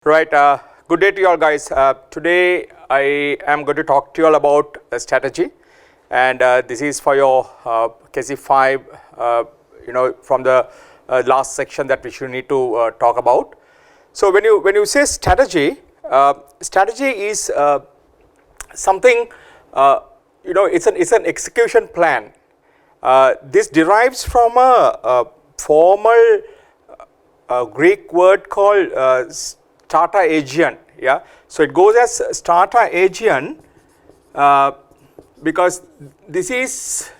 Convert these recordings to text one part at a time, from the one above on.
Right, good day to you all guys. Today I am going to talk to you all about strategy, and this is for your KC5, from the last section that we should need to talk about. So when you say strategy, strategy is something, it's an execution plan. This derives from a formal Greek word called Strategian, yeah. So it goes as Strategian because this is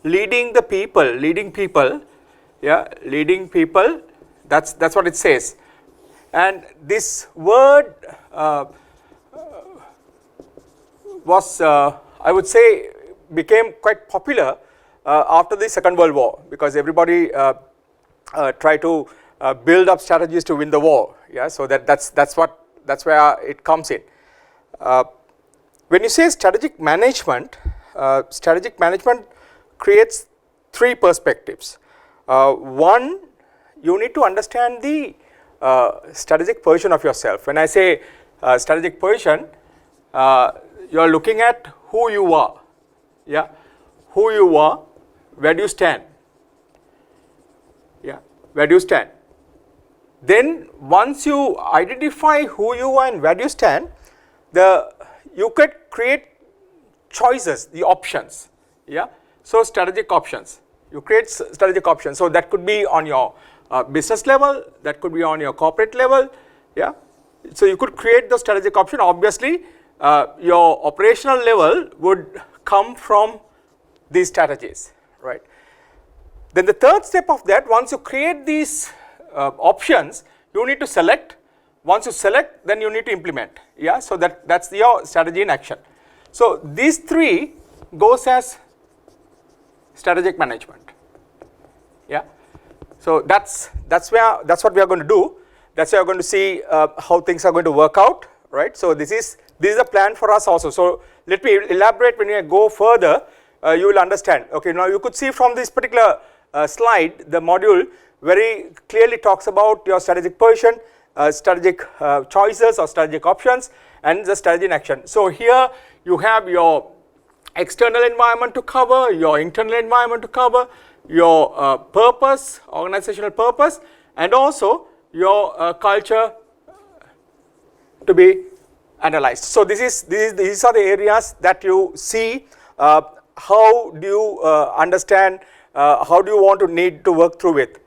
leading people, yeah, leading people. That's what it says. And this word was, I would say, became quite popular after the Second World War, because everybody tried to build up strategies to win the war. Yeah, so that's where it comes in. When you say strategic management creates three perspectives. One, you need to understand the strategic position of yourself. When I say strategic position, you are looking at who you are. Yeah, who you are, where do you stand? Yeah, where do you stand? Then once you identify who you are and where do you stand, you could create choices, the options. Yeah, so strategic options. You create strategic options. So that could be on your business level, that could be on your corporate level. Yeah, so you could create the strategic option. Obviously, your operational level would come from these strategies, right? Then the third step of that, once you create these options, you need to select. Once you select, then you need to implement. Yeah, so that's your strategy in action. So these three goes as strategic management. Yeah, so that's what we are going to do. That's why we are going to see how things are going to work out, right? So this is a plan for us also. So let me elaborate. When you go further, you will understand. Okay, now you could see from this particular slide, the module very clearly talks about your strategic position, strategic choices or strategic options, and the strategy in action. So here you have your external environment to cover, your internal environment to cover, your purpose, organizational purpose, and also your culture to be analyzed. So these are the areas that you see. How do you understand? How do you want to need to work through it?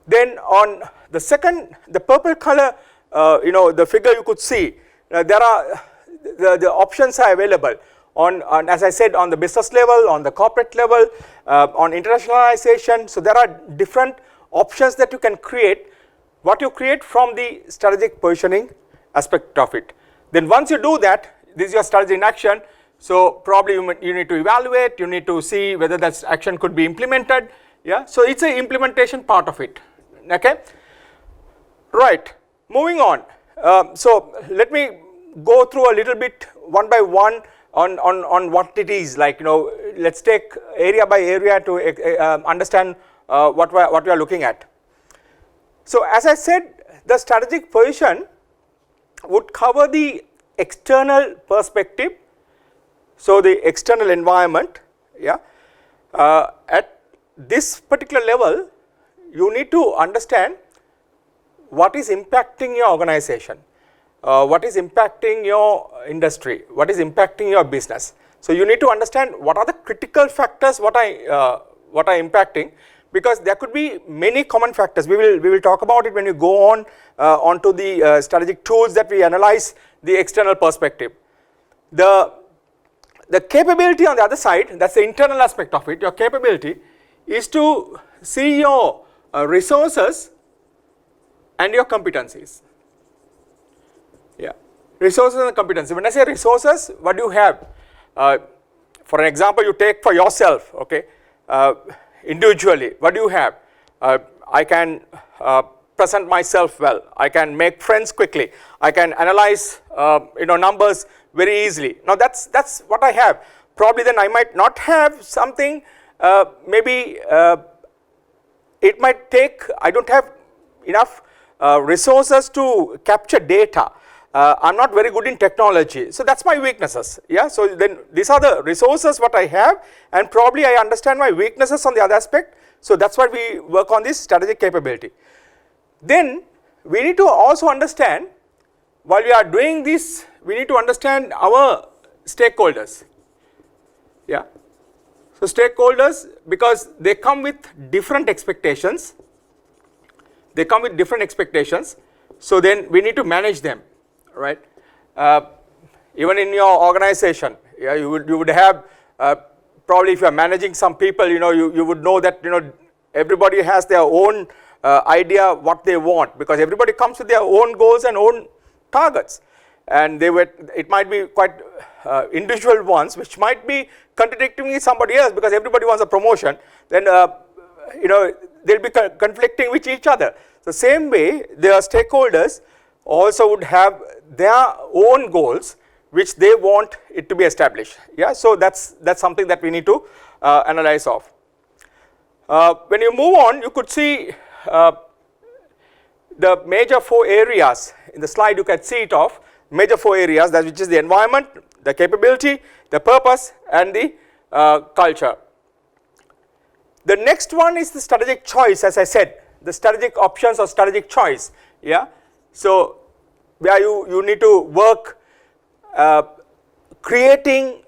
Then on the second, the purple color, the figure you could see, there are the options are available on, as I said, on the business level, on the corporate level, on internationalization. So there are different options that you can create. What you create from the strategic positioning aspect of it. Then once you do that, this is your strategy in action. So probably you need to evaluate, you need to see whether that action could be implemented. Yeah, so it's an implementation part of it. Okay, right, moving on. So let me go through a little bit one by one on what it is. Like, let's take area by area to understand what we are looking at. So as I said, the strategic position would cover the external perspective. So the external environment, yeah. At this particular level, you need to understand what is impacting your organization, what is impacting your industry, what is impacting your business. So you need to understand what are the critical factors, what are impacting, because there could be many common factors. We will talk about it when you go on onto the strategic tools that we analyze the external perspective. The capability on the other side, that's the internal aspect of it. Your capability is to see your resources and your competencies. Yeah, resources and competencies. When I say resources, what do you have? For an example, you take for yourself, okay, individually, what do you have? I can present myself well, I can make friends quickly, I can analyze numbers very easily. Now that's what I have. Probably then I might not have something, maybe it might take, I don't have enough resources to capture data. I'm not very good in technology, so that's my weaknesses. Yeah, so then these are the resources what I have, and probably I understand my weaknesses on the other aspect. So that's why we work on this strategic capability. Then we need to also understand, while we are doing this, we need to understand our stakeholders. Yeah, so stakeholders, because they come with different expectations. They come with different expectations. So then we need to manage them, right? Even in your organization, yeah, you would have probably, if you are managing some people, you would know that everybody has their own idea what they want, because everybody comes with their own goals and own targets, and it might be quite individual ones, which might be contradicting with somebody else, because everybody wants a promotion. Then they'll be conflicting with each other. The same way, their stakeholders also would have their own goals which they want it to be established. Yeah, so that's something that we need to analyze of. When you move on, you could see the major 4 areas in the slide. You can see it of major 4 areas, that which is the environment, the capability, the purpose, and the culture. The next one is the strategic choice, as I said, the strategic options or strategic choice. Yeah, so where you need to work creating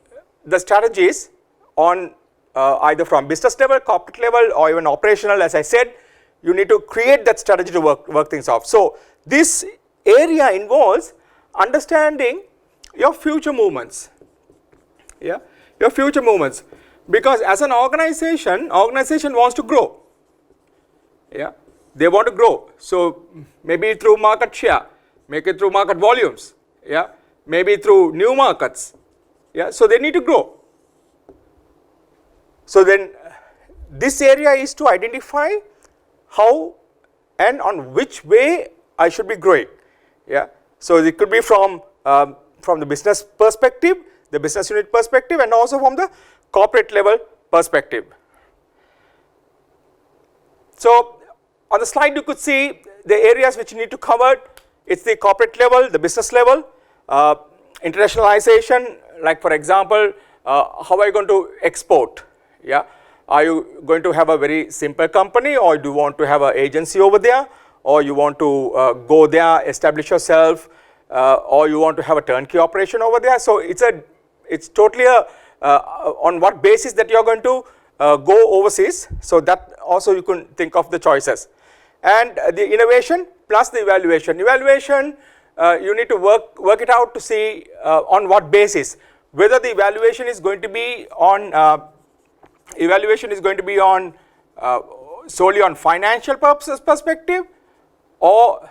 the strategies on either from business level, corporate level, or even operational. As I said, you need to create that strategy to work things off. So this area involves understanding your future movements. Yeah, your future movements, because as an organization wants to grow. Yeah, they want to grow. So maybe through market share, maybe through market volumes. Yeah, maybe through new markets. Yeah, so they need to grow. So then this area is to identify how and on which way I should be growing. Yeah, so it could be from the business perspective, the business unit perspective, and also from the corporate level perspective. So on the slide you could see the areas which you need to cover. It's the corporate level, the business level, internationalization, like for example, how are you going to export? Yeah, are you going to have a very simple company, or do you want to have an agency over there, or you want to go there, establish yourself, or you want to have a turnkey operation over there? So it's totally on what basis that you're going to go overseas. So that also you can think of the choices. And the innovation plus the evaluation. Evaluation, you need to work it out to see on what basis, whether the evaluation is going to be on solely on financial purposes perspective, or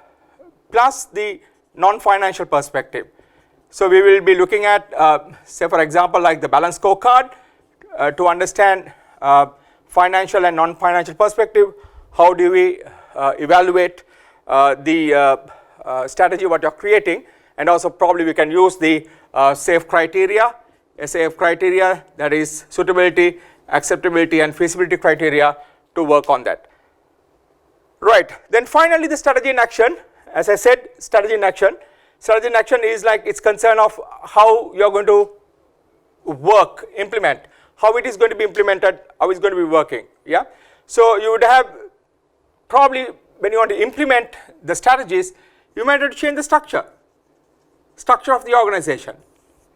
plus the non-financial perspective. So we will be looking at say for example like the balance scorecard to understand financial and non-financial perspective. How do we evaluate the strategy what you are creating, and also probably we can use the SAFE criteria, SAF criteria, that is suitability, acceptability, and feasibility criteria, to work on that. Right, then finally the strategy in action. As I said, strategy in action. Strategy in action is like it's concern of how you are going to work, implement, how it is going to be implemented, how it's going to be working. Yeah, so you would have probably, when you want to implement the strategies, you might have to change the structure of the organization.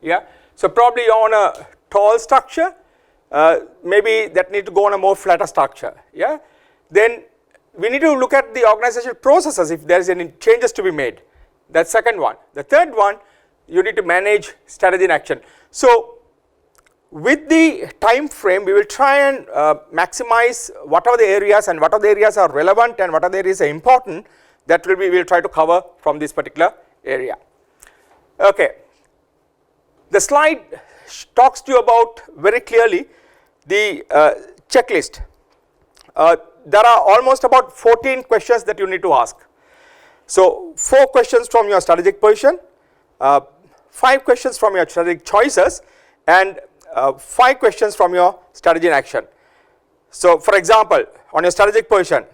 Yeah, so probably you're on a tall structure, maybe that need to go on a more flatter structure. Yeah, then we need to look at the organizational processes if there is any changes to be made. That's second one. The third one, you need to manage strategy in action. So with the time frame, we will try and maximize what are the areas, and what are the areas are relevant, and what are the areas are important, that we will try to cover from this particular area. Okay, the slide talks to you about very clearly the checklist. There are almost about 14 questions that you need to ask. So 4 questions from your strategic position, 5 questions from your strategic choices, and 5 questions from your strategy in action. So for example, on your strategic position,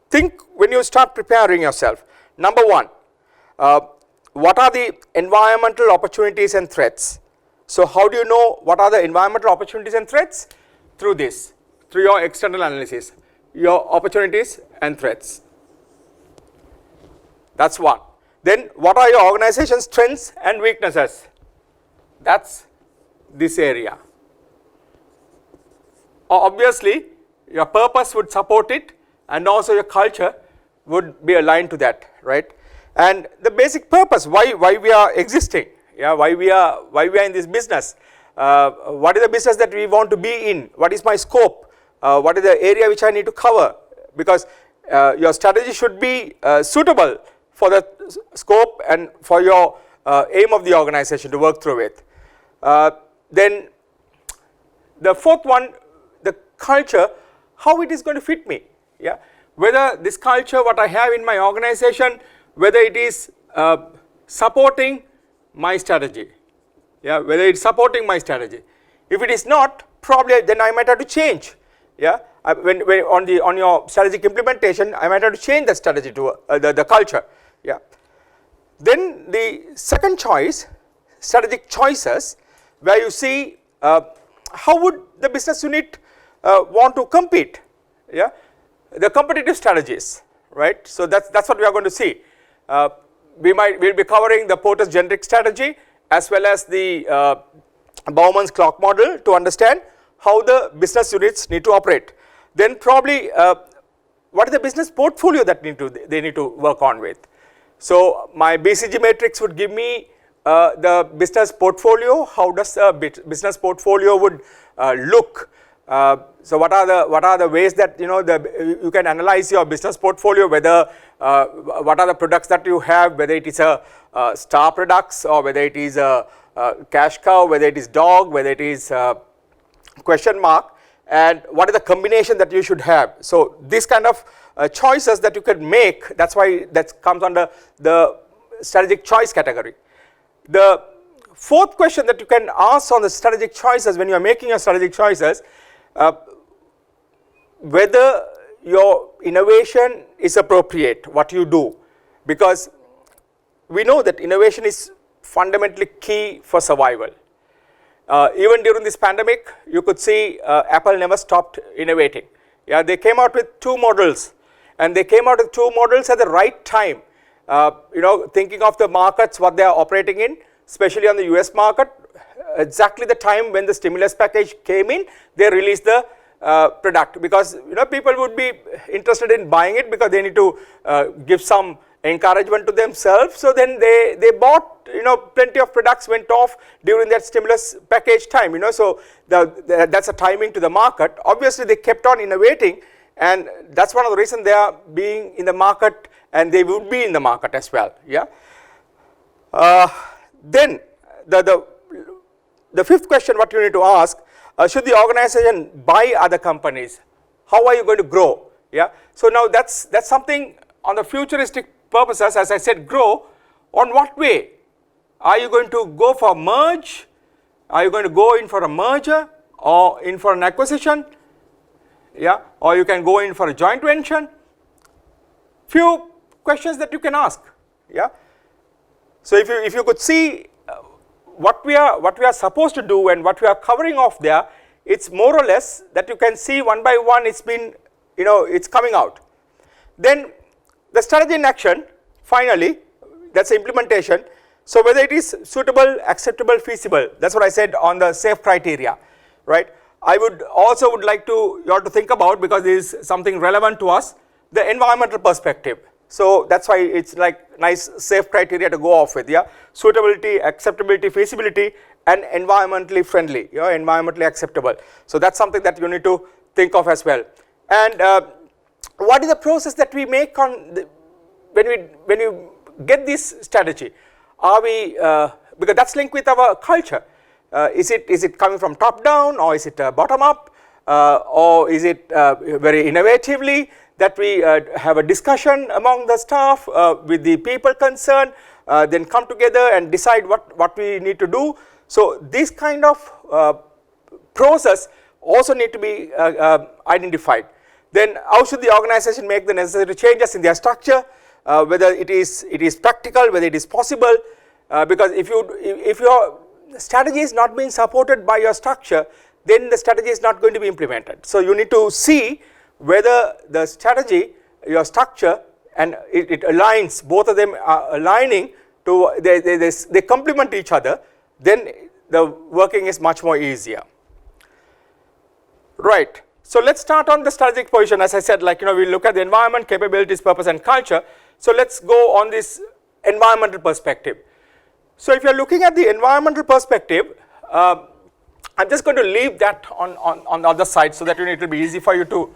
think when you start preparing yourself, number one, what are the environmental opportunities and threats? So how do you know what are the environmental opportunities and threats? Through this, through your external analysis, your opportunities and threats. That's one. Then what are your organization's strengths and weaknesses? That's this area. Obviously, your purpose would support it, and also your culture would be aligned to that, right? And the basic purpose, why we are existing, yeah, why we are in this business, what is the business that we want to be in, what is my scope, what is the area which I need to cover, because your strategy should be suitable for the scope and for your aim of the organization to work through it. Then the fourth one, the culture, how it is going to fit me, yeah, whether this culture what I have in my organization, whether it is supporting my strategy, yeah, whether it's supporting my strategy. If it is not, probably then I might have to change, yeah, when on your strategic implementation, I might have to change the strategy to the culture, yeah. Then the second choice, strategic choices, where you see how would the business unit want to compete, yeah, the competitive strategies, right? So that's what we are going to see. We'll be covering the Porter's generic strategy as well as the Bauman's clock model to understand how the business units need to operate. Then probably what is the business portfolio that they need to work on with. So my BCG matrix would give me the business portfolio. How does the business portfolio would look? So what are the ways that you can analyze your business portfolio, whether what are the products that you have, whether it is a star products or whether it is a cash cow, whether it is dog, whether it is question mark, and what is the combination that you should have. So this kind of choices that you can make, that's why that comes under the strategic choice category. The fourth question that you can ask on the strategic choices when you are making your strategic choices, whether your innovation is appropriate, what you do, because we know that innovation is fundamentally key for survival. Even during this pandemic, you could see Apple never stopped innovating. Yeah, they came out with 2 models, and they came out with 2 models at the right time. Thinking of the markets what they are operating in, especially on the US market, exactly the time when the stimulus package came in, they released the product, because people would be interested in buying it because they need to give some encouragement to themselves. So then they bought, plenty of products went off during that stimulus package time, so that's a timing to the market. Obviously they kept on innovating, and that's one of the reasons they are being in the market, and they would be in the market as well, yeah. Then the fifth question what you need to ask, should the organization buy other companies? How are you going to grow? Yeah. So now that's something on the futuristic purposes, as I said, grow. On what way? Are you going to go for a merge? Are you going to go in for a merger or in for an acquisition? Yeah. Or you can go in for a joint venture. Few questions that you can ask. Yeah. So if you could see what we are supposed to do and what we are covering off there, it's more or less that you can see one by one it's been, it's coming out. Then the strategy in action, finally, that's the implementation. So whether it is suitable, acceptable, feasible, that's what I said on the SAFE criteria, right? I would also like you all to think about, because this is something relevant to us, the environmental perspective. So that's why it's like nice SAFE criteria to go off with, yeah. Suitability, acceptability, feasibility, and environmentally friendly, environmentally acceptable. So that's something that you need to think of as well. And what is the process that we make on when we get this strategy? Are we because that's linked with our culture. Is it coming from top down, or is it bottom up, or is it very innovatively that we have a discussion among the staff with the people concerned, then come together and decide what we need to do. So this kind of process also need to be identified. Then how should the organization make the necessary changes in their structure, whether it is practical, whether it is possible, because if your strategy is not being supported by your structure, then the strategy is not going to be implemented. So you need to see whether the strategy, your structure, and it aligns, both of them are aligning to, they complement each other, then the working is much more easier. Right. So let's start on the strategic position. As I said, like, we look at the environment, capabilities, purpose, and culture. So let's go on this environmental perspective. So if you're looking at the environmental perspective, I'm just going to leave that on the other side so that it will be easy for you to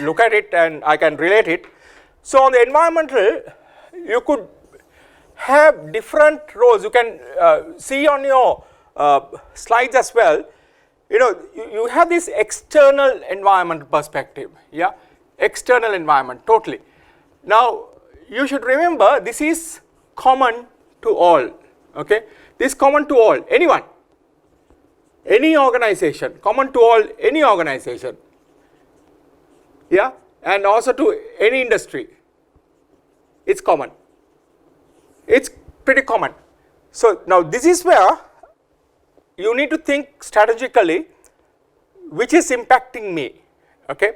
look at it and I can relate it. So on the environmental, you could have different roles. You can see on your slides as well. You have this external environment perspective, yeah, external environment, totally. Now, you should remember this is common to all, okay, this is common to all, anyone, any organization, common to all, any organization, yeah, and also to any industry, it's common, it's pretty common. So now this is where you need to think strategically, which is impacting me, okay.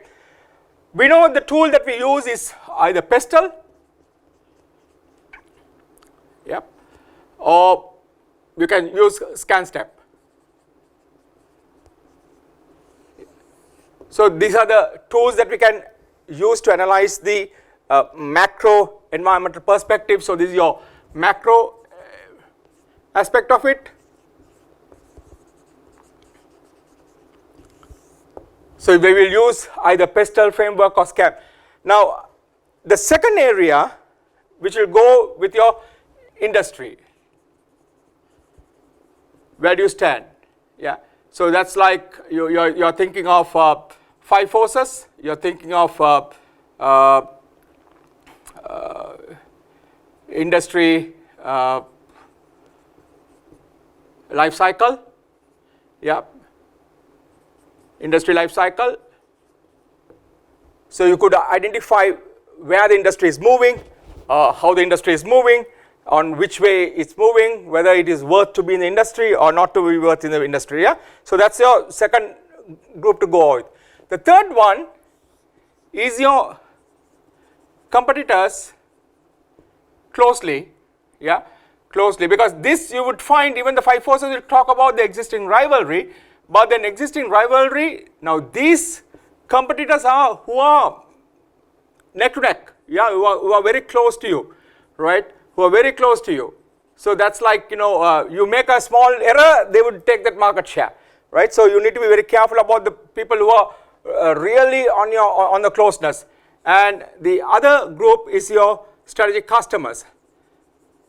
We know the tool that we use is either PESTLE, yep, or you can use ScanStep. So these are the tools that we can use to analyze the macro environmental perspective. So this is your macro aspect of it. So we will use either PESTLE framework or SCAP. Now the second area which will go with your industry, where do you stand? Yeah. So that's like you're thinking of 5 forces, you're thinking of industry life cycle, yeah, industry life cycle. So you could identify where the industry is moving, how the industry is moving, on which way it's moving, whether it is worth to be in the industry or not to be worth in the industry, yeah. So that's your second group to go with. The third one is your competitors closely, yeah, closely, because this you would find even the 5 forces will talk about the existing rivalry, but then existing rivalry, now these competitors are who are neck to neck, yeah, who are very close to you, right, who are very close to you. So that's like, you make a small error, they would take that market share, right. So you need to be very careful about the people who are really on the closeness. And the other group is your strategic customers.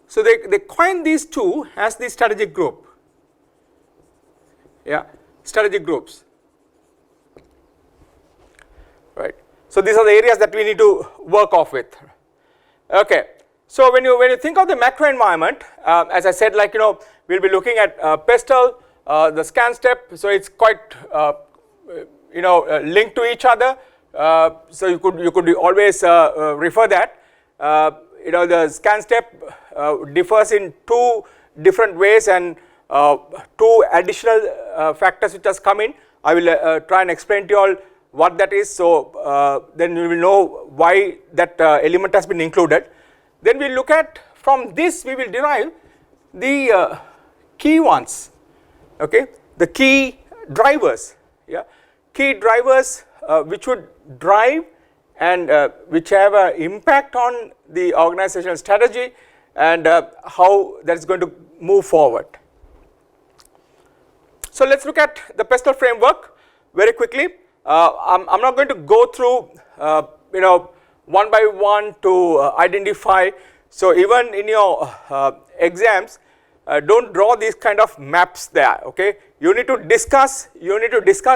So they coin these two as the strategic group, yeah, strategic groups, right. So these are the areas that we need to work off with, okay. So when you think of the macro environment, as I said, like, we'll be looking at PESTLE, the ScanStep, so it's quite linked to each other. So you could always refer that. The ScanStep differs in 2 different ways, and 2 additional factors which has come in. I will try and explain to you all what that is. So then you will know why that element has been included. Then we look at, from this we will derive the key ones, okay, the key drivers, yeah, key drivers which would drive and which have an impact on the organizational strategy and how that is going to move forward. So let's look at the PESTLE framework very quickly. I'm not going to go through one by one to identify. So even in your exams, don't draw these kind of maps there, okay. You need to discuss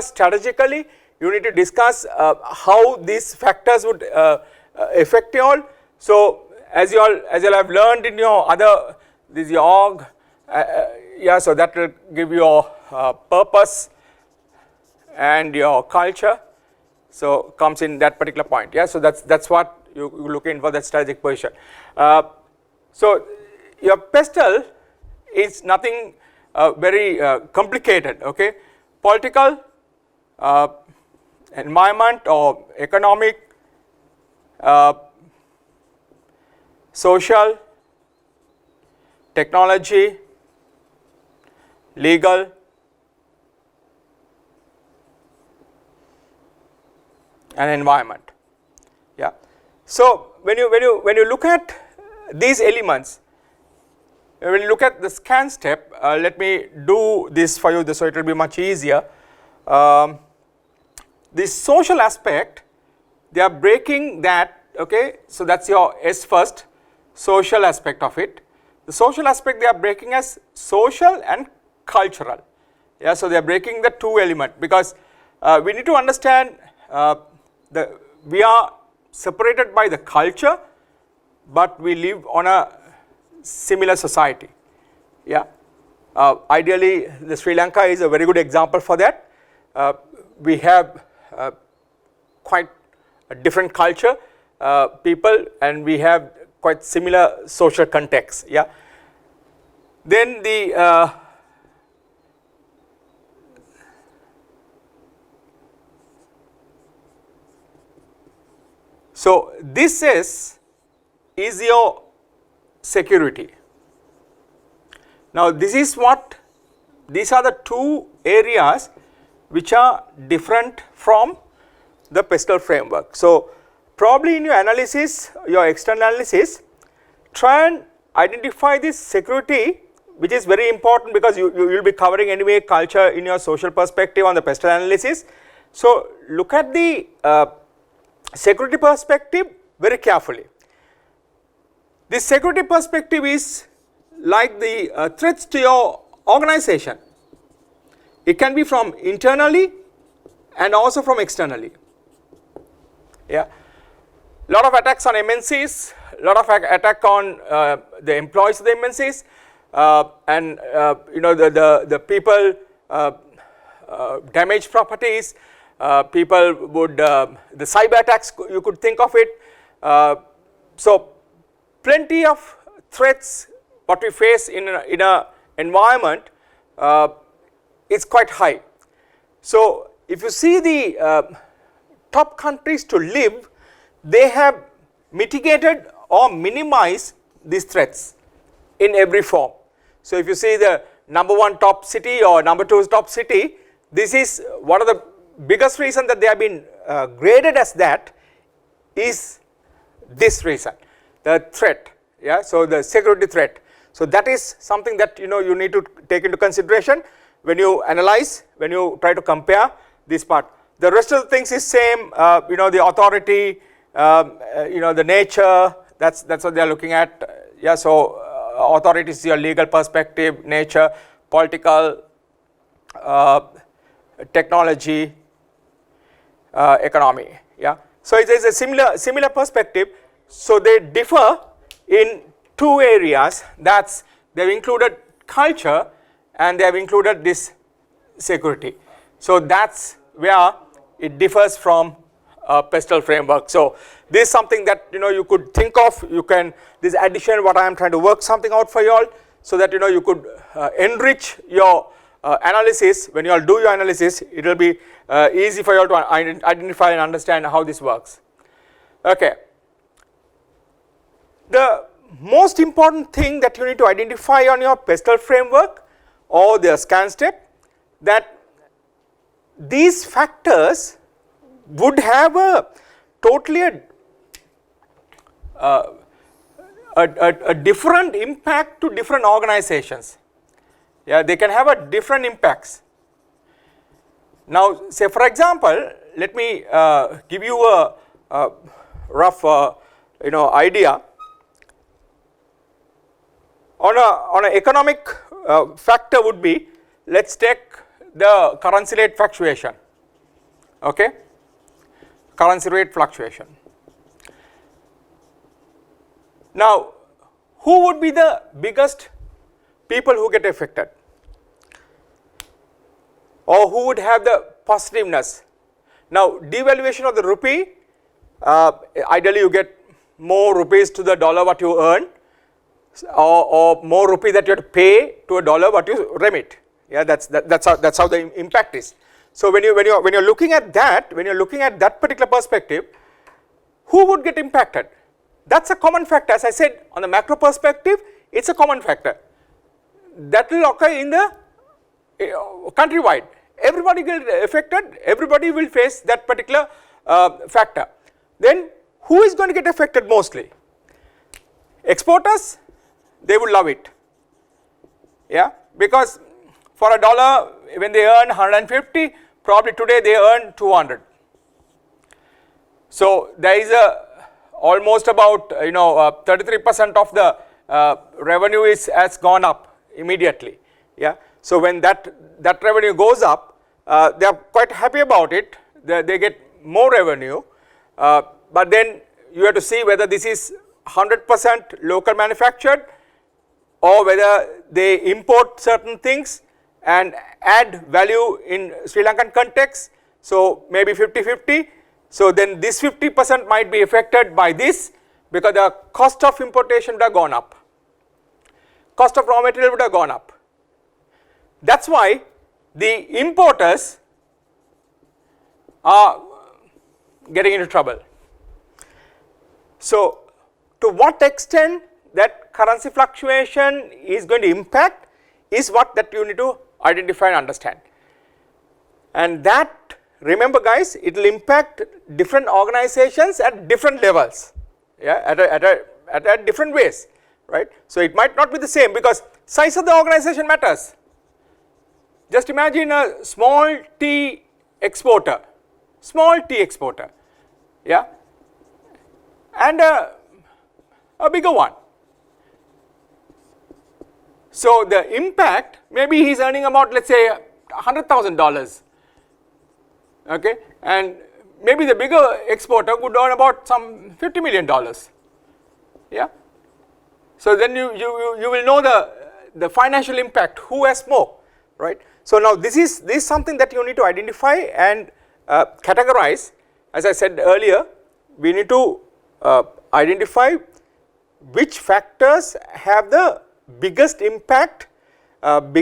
strategically, you need to discuss how these factors would affect you all. So as you all have learned in your other, this is your org, yeah, so that will give you your purpose and your culture, so comes in that particular point. Yeah, so that's what you look in for that strategic position. So your pestle is nothing very complicated. Okay, political, environment or economic, social, technology, legal, and environment. Yeah. So when you look at these elements, when you look at the scan step, let me do this for you so it will be much easier. This social aspect, they are breaking that. Okay, so that's your S first, social aspect of it. The social aspect they are breaking as social and cultural. Yeah, so they are breaking the two element, because we need to understand we are separated by the culture, but we live on a similar society. Yeah, ideally the Sri Lanka is a very good example for that. We have quite a different culture, people, and we have quite similar social context. Yeah. Then the so this is your security. Now this is what, these are the two areas which are different from the pestle framework. So probably in your analysis, your external analysis, try and identify this security, which is very important because you will be covering anyway culture in your social perspective on the pestle analysis. So look at the security perspective very carefully. This security perspective is like the threats to your organization. It can be from internally and also from externally. Yeah, lot of attacks on MNCs, lot of attack on the employees of the MNCs, and you know the people damage properties. People would the cyber attacks, you could think of it. So plenty of threats what we face in a environment is quite high. So if you see the top countries to live, they have mitigated or minimized these threats in every form. So if you see the #1 top city or #2 top city, this is one of the biggest reason that they have been graded as that is this reason, the threat. Yeah, so the security threat. So that is something that you need to take into consideration when you analyze, when you try to compare this part. The rest of the things is same, the authority, the nature, that's what they are looking at. Yeah, so authority is your legal perspective, nature, political, technology, economy. Yeah, so it is a similar perspective. So they differ in two areas. That's, they've included culture and they have included this security. So that's where it differs from pestle framework. So this is something that you could think of. You can, this addition what I am trying to work something out for you all, so that you could enrich your analysis. When you all do your analysis, it will be easy for you all to identify and understand how this works. Okay. The most important thing that you need to identify on your pestle framework or the scan step, that these factors would have a totally a different impact to different organizations. Yeah, they can have a different impacts. Now, say for example, let me give you a rough idea. On an economic factor would be, let's take the currency rate fluctuation. Okay, currency rate fluctuation. Now, who would be the biggest people who get affected, or who would have the positiveness? Now devaluation of the rupee, ideally you get more rupees to the dollar what you earn, or more rupee that you have to pay to a dollar what you remit. Yeah, that's how the impact is. So when you're looking at that, particular perspective, who would get impacted? That's a common factor. As I said, on the macro perspective, it's a common factor that will occur in the countrywide. Everybody will get affected, everybody will face that particular factor. Then who is going to get affected mostly? Exporters, they would love it, yeah, because for a dollar when they earn 150, probably today they earn 200. So there is almost about 33% of the revenue has gone up immediately, yeah. So when that revenue goes up, they are quite happy about it, they get more revenue, but then you have to see whether this is 100% local manufactured or whether they import certain things and add value in Sri Lankan context. So maybe 50-50. So then this 50% might be affected by this because the cost of importation would have gone up, cost of raw material would have gone up. That's why the importers are getting into trouble. So to what extent that currency fluctuation is going to impact is what that you need to identify and understand. And that, remember guys, it will impact different organizations at different levels, yeah, at different ways, right. So it might not be the same because size of the organization matters. Just imagine a small tea exporter, yeah, and a bigger one. So the impact, maybe he is earning about, let's say, $100,000, okay, and maybe the bigger exporter would earn about some $50 million, yeah. So then you will know the financial impact, who has more, right. So now this is something that you need to identify and categorize. As I said earlier, we need to identify which factors have the biggest impact, what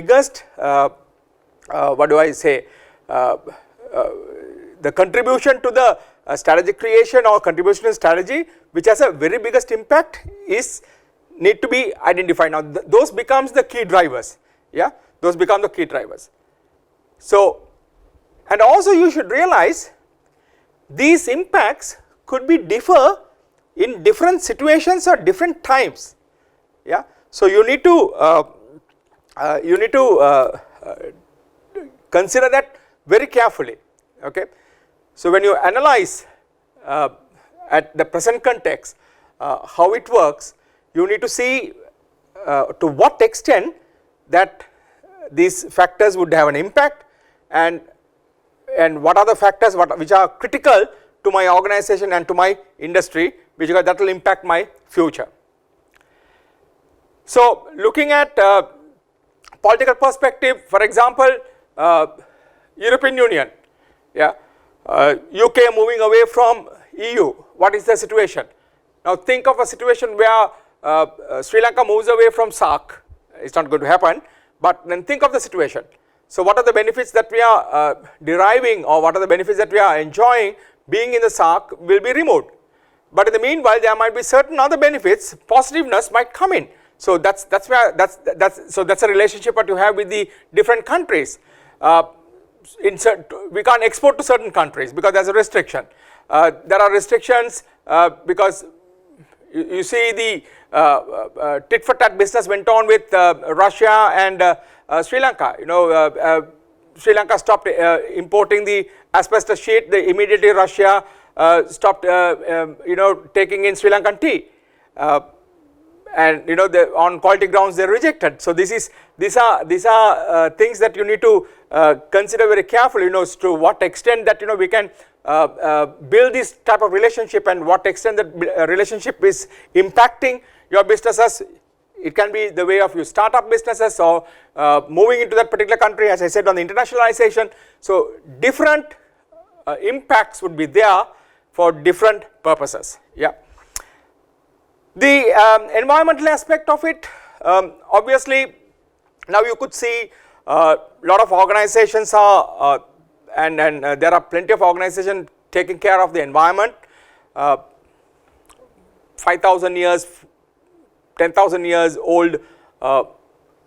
do I say, the contribution to the strategic creation or contribution to strategy, which has a very biggest impact, is need to be identified. Now those becomes the key drivers, yeah, those become the key drivers. So, and also you should realize these impacts could be differ in different situations or different times, yeah. So you need to consider that very carefully, okay. So when you analyze at the present context how it works, you need to see to what extent that these factors would have an impact, and what are the factors which are critical to my organization and to my industry, which that will impact my future. So looking at political perspective, for example, European Union, yeah, UK moving away from EU, what is the situation? Now think of a situation where Sri Lanka moves away from SAARC, it's not going to happen, but then think of the situation. So what are the benefits that we are deriving, or what are the benefits that we are enjoying being in the SAARC will be removed, but in the meanwhile there might be certain other benefits, positiveness might come in. So that's a relationship that you have with the different countries. We can't export to certain countries because there's a restriction. There are restrictions because you see the tit for tat business went on with Russia and Sri Lanka. Sri Lanka stopped importing the asbestos sheet. Immediately Russia stopped taking in Sri Lankan tea. And on quality grounds they rejected. So these are things that you need to consider very carefully, to what extent that we can build this type of relationship, and what extent that relationship is impacting your businesses. It can be the way of your startup businesses or moving into that particular country, as I said, on the internationalization. So different impacts would be there for different purposes. Yeah. The environmental aspect of it, obviously now you could see a lot of organizations are and there are plenty of organizations taking care of the environment. 5,000 years, 10,000 years old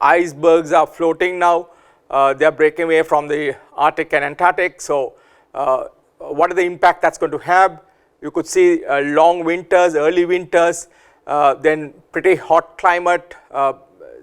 icebergs are floating now. They are breaking away from the Arctic and Antarctic. So what is the impact that's going to have? You could see long winters, early winters, then pretty hot climate,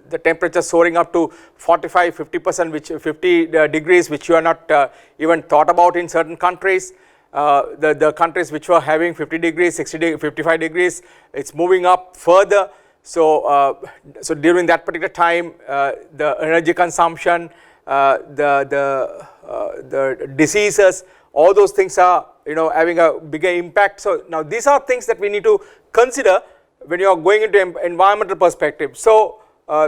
the temperature soaring up to 45, 50%, which 50 degrees, which you are not even thought about in certain countries. The countries which were having 50 degrees, 60 55 degrees, it's moving up further. So, so during that particular time, the energy consumption, the diseases, all those things are having a bigger impact. So now these are things that we need to consider when you are going into environmental perspective. So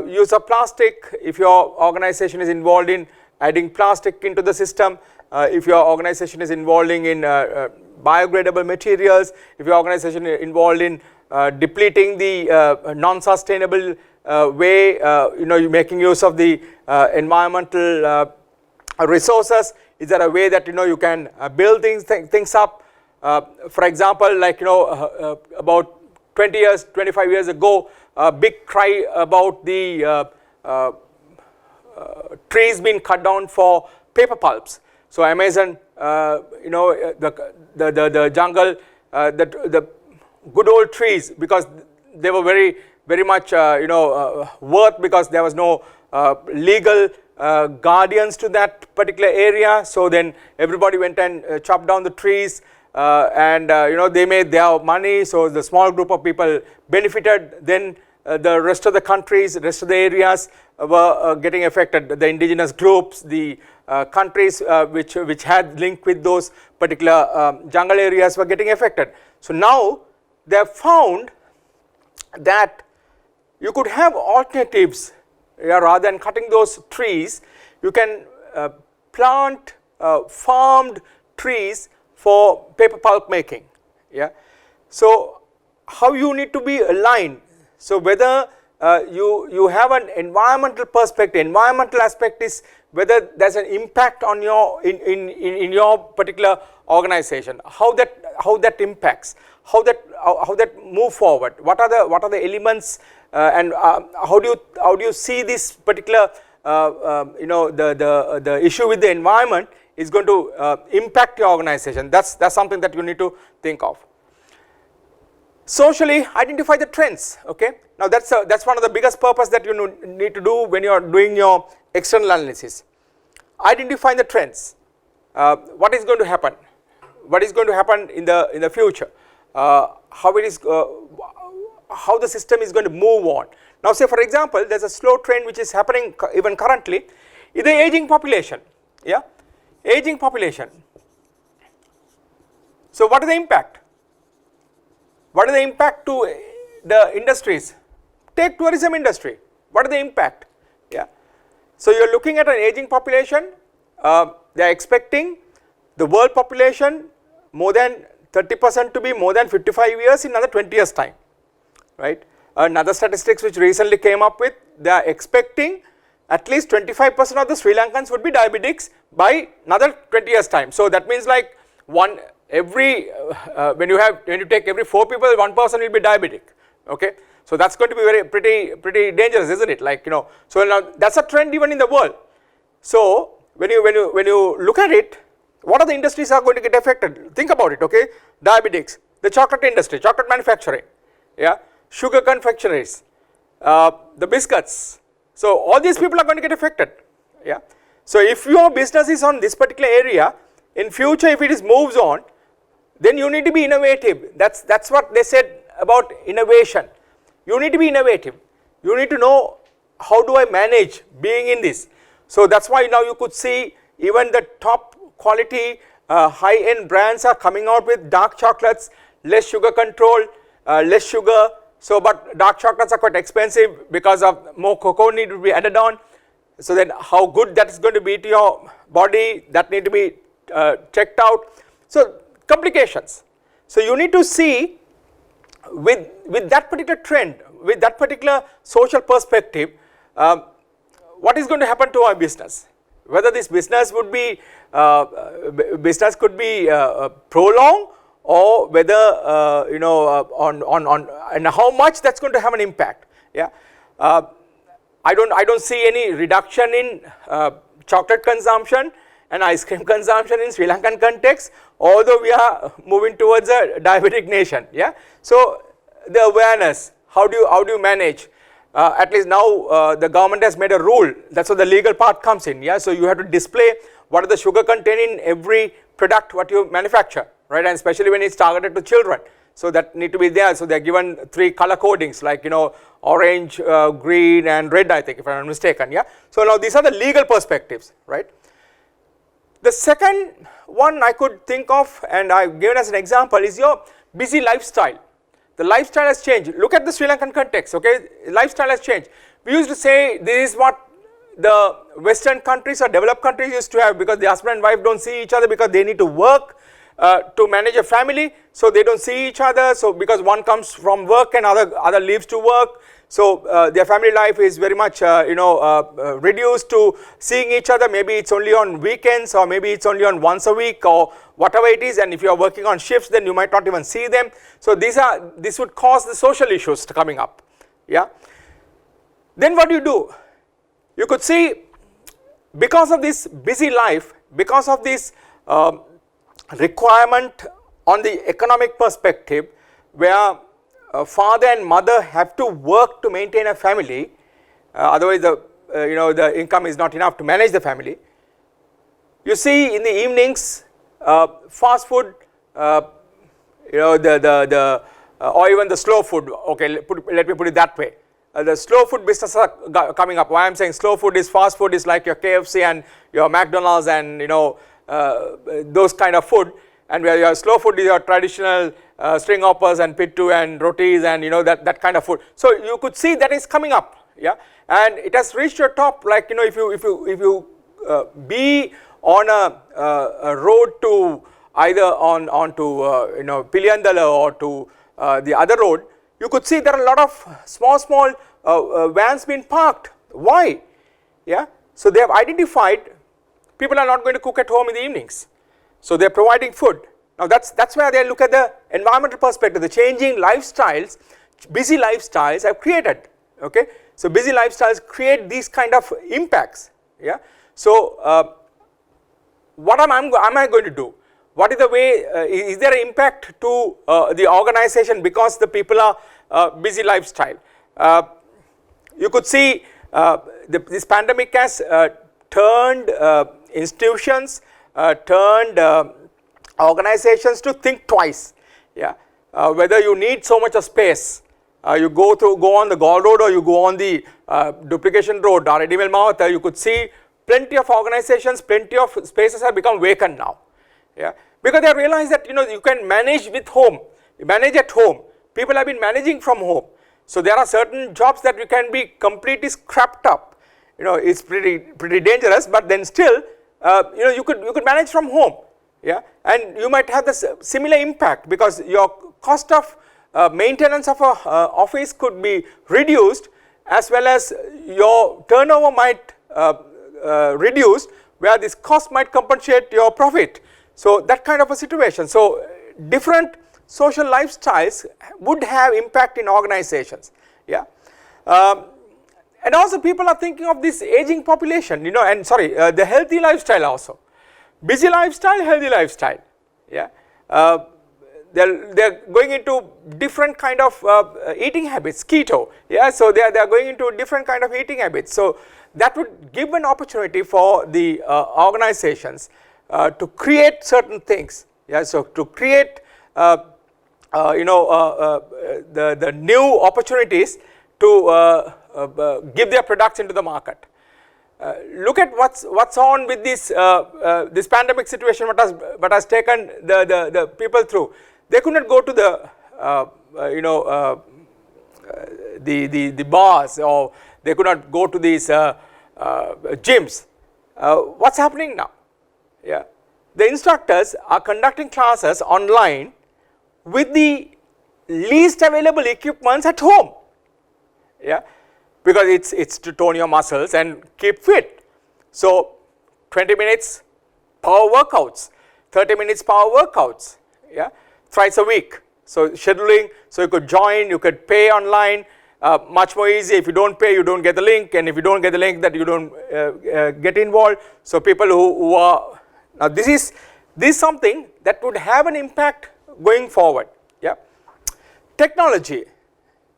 use of plastic, if your organization is involved in adding plastic into the system, if your organization is involving in biodegradable materials, if your organization is involved in depleting the non-sustainable way, you're making use of the environmental resources, is there a way that you can build things up? For example, like about 20 years, 25 years ago, a big cry about the trees being cut down for paper pulps. So Amazon, the jungle, the good old trees, because they were very much worth, because there was no legal guardians to that particular area. So then everybody went and chopped down the trees, and they made their money. So the small group of people benefited. Then the rest of the countries, the rest of the areas were getting affected. The indigenous groups, the countries which had link with those particular jungle areas were getting affected. So now they have found that you could have alternatives. Rather than cutting those trees, you can plant farmed trees for paper pulp making. Yeah. So how you need to be aligned. So whether you have an environmental perspective, environmental aspect is whether there's an impact on your in your particular organization, how that impacts, how that move forward, what are the elements, and how do you see this particular the issue with the environment is going to impact your organization. That's something that you need to think of. Socially, identify the trends. Okay, now that's one of the biggest purpose that you need to do when you are doing your external analysis. Identify the trends. What is going to happen? What is going to happen in the future? How the system is going to move on. Now, say for example, there's a slow trend which is happening even currently, is the aging population. Yeah, aging population. So what is the impact? What is the impact to the industries? Take tourism industry. What is the impact? Yeah. So you are looking at an aging population. They are expecting the world population more than 30% to be more than 55 years in another 20 years time, right? Another statistics which recently came up with, they are expecting at least 25% of the Sri Lankans would be diabetics by another 20 years time. So that means like when you take every 4 people, 1 person will be diabetic. Okay, so that's going to be pretty dangerous, isn't it? Like so now that's a trend even in the world. So when you look at it, what are the industries are going to get affected? Think about it. Okay, diabetics, the chocolate industry, chocolate manufacturing, yeah, sugar confectionaries, the biscuits. So all these people are going to get affected. Yeah. So if your business is on this particular area, in future if it moves on, then you need to be innovative. That's what they said about innovation. You need to be innovative. You need to know how do I manage being in this. So that's why now you could see even the top quality high-end brands are coming out with dark chocolates, less sugar control, less sugar. So but dark chocolates are quite expensive because of more cocoa need to be added on. So then how good that is going to be to your body, that need to be checked out. So complications. So you need to see with that particular trend, with that particular social perspective, what is going to happen to our business, whether this business would be business could be prolonged, or whether you know on and how much that's going to have an impact. Yeah, I don't see any reduction in chocolate consumption and ice cream consumption in Sri Lankan context, although we are moving towards a diabetic nation. Yeah, so the awareness, how do you manage? At least now the government has made a rule, that's where the legal part comes in. Yeah, so you have to display what is the sugar content in every product what you manufacture, right, and especially when it's targeted to children. So that need to be there, so they are given 3 color codings, like, you know, orange, green and red, I think, if I am not mistaken. Yeah, so now these are the legal perspectives, right. The second one I could think of, and I have given as an example, is your busy lifestyle. The lifestyle has changed. Look at the Sri Lankan context, okay, lifestyle has changed. We used to say this is what the western countries or developed countries used to have, because the husband and wife don't see each other because they need to work to manage a family, so they don't see each other, so because one comes from work and other leaves to work, so their family life is very much you know reduced to seeing each other. Maybe it's only on weekends, or maybe it's only on once a week, or whatever it is, and if you are working on shifts, then you might not even see them. So this would cause the social issues coming up. Yeah, then what do? You could see, because of this busy life, because of this requirement on the economic perspective, where father and mother have to work to maintain a family, otherwise the you know the income is not enough to manage the family. You see in the evenings fast food, you know the or even the slow food. Okay, let me put it that way. The slow food business are coming up. Why I am saying slow food is, fast food is like your KFC and your McDonald's and, you know, those kind of food, and where your slow food is your traditional string hoppers and pittu and rotis and, you know, that kind of food. So you could see that is coming up. Yeah, and it has reached your top. Like, you know, if you be on a road to either onto you know Piliyandala or to the other road, you could see there are a lot of small vans being parked. Why? Yeah, so they have identified people are not going to cook at home in the evenings, so they are providing food. Now that's where they look at the environmental perspective. The changing lifestyles, busy lifestyles have created. Okay, so busy lifestyles create these kind of impacts. Yeah, so what am I going to do? What is the way, is there an impact to the organization because the people are busy lifestyle? You could see this pandemic has turned institutions, turned organizations to think twice. Yeah, whether you need so much of space, you go on the Gaul Road or you go on the duplication road, Redimel Mawata, you could see plenty of organizations, plenty of spaces have become vacant now. Yeah, because they realize that, you know, you can manage with home, manage at home. People have been managing from home. So there are certain jobs that you can be completely scrapped up. You know, it's pretty dangerous, but then still, you know, you could manage from home. Yeah, and you might have the similar impact because your cost of maintenance of a office could be reduced, as well as your turnover might reduce, where this cost might compensate your profit. So that kind of a situation. So different social lifestyles would have impact in organizations. Yeah, and also people are thinking of this aging population, you know, and sorry, the healthy lifestyle also. Busy lifestyle, healthy lifestyle. Yeah, they're going into different kind of eating habits, keto. Yeah, so they are going into different kind of eating habits. So that would give an opportunity for the organizations to create certain things. Yeah, so to create you know the new opportunities to give their products into the market. Look at what's on with this this pandemic situation. What has taken the people through. They could not go to the you know the bars, or they could not go to these gyms. What's happening now? Yeah, the instructors are conducting classes online with the least available equipments at home, yeah, because it's to tone your muscles and keep fit. So 20 minutes power workouts, 30 minutes power workouts, yeah, thrice a week. So scheduling, so you could join, you could pay online, much more easy. If you don't pay, you don't get the link, and if you don't get the link, that you don't get involved. So people who are, now this is something that would have an impact going forward, yeah. Technology,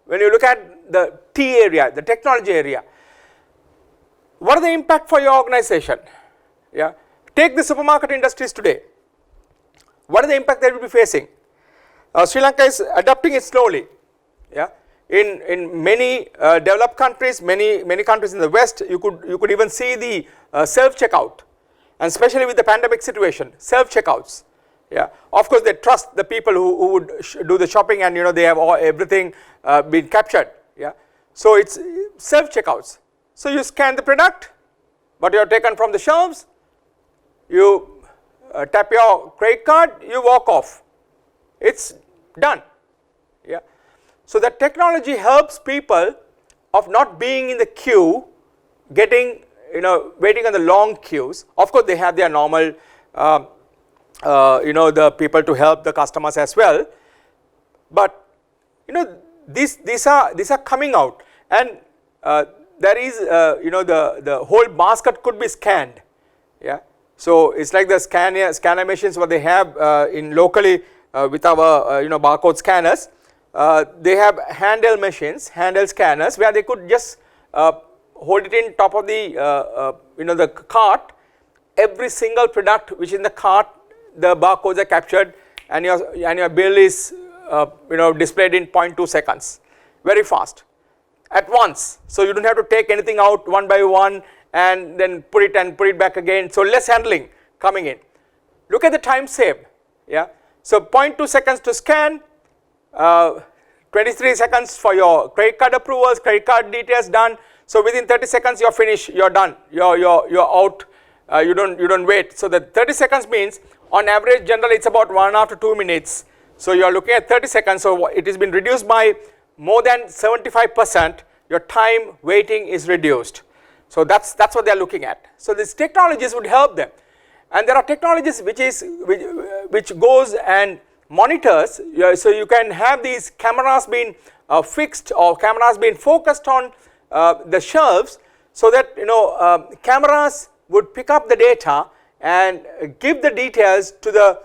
when you look at the T area, the technology area, what are the impact for your organization, yeah. Take the supermarket industries today, what are the impact they will be facing? Sri Lanka is adopting it slowly, yeah. In many developed countries, many countries in the West, you could even see the self checkout, and especially with the pandemic situation, self checkouts, yeah. Of course, they trust the people who would do the shopping, and they have everything been captured, yeah. So it's self checkouts. So you scan the product, but you are taken from the shelves, you tap your credit card, you walk off, it's done, yeah. So that technology helps people of not being in the queue, getting waiting on the long queues. Of course, they have their normal the people to help the customers as well, but these are coming out, and there is the whole basket could be scanned, yeah. So it's like the scanner machines what they have in locally with our barcode scanners. They have handheld machines, handheld scanners, where they could just hold it in top of the the cart. Every single product which in the cart, the barcodes are captured, and your bill is displayed in 0.2 seconds, very fast, at once. So you don't have to take anything out one by one and then put it back again. So less handling coming in. Look at the time saved, yeah. So 0.2 seconds to scan, 23 seconds for your credit card approvals, credit card details done. So within 30 seconds you're finished, you're done, you're out. You don't wait. So the 30 seconds means on average generally it's about 1.5 to 2 minutes. So you are looking at 30 seconds. So it has been reduced by more than 75%. Your time waiting is reduced. So that's what they are looking at. So these technologies would help them, and there are technologies which goes and monitors. So you can have these cameras being fixed, or cameras being focused on the shelves, so that cameras would pick up the data and give the details to the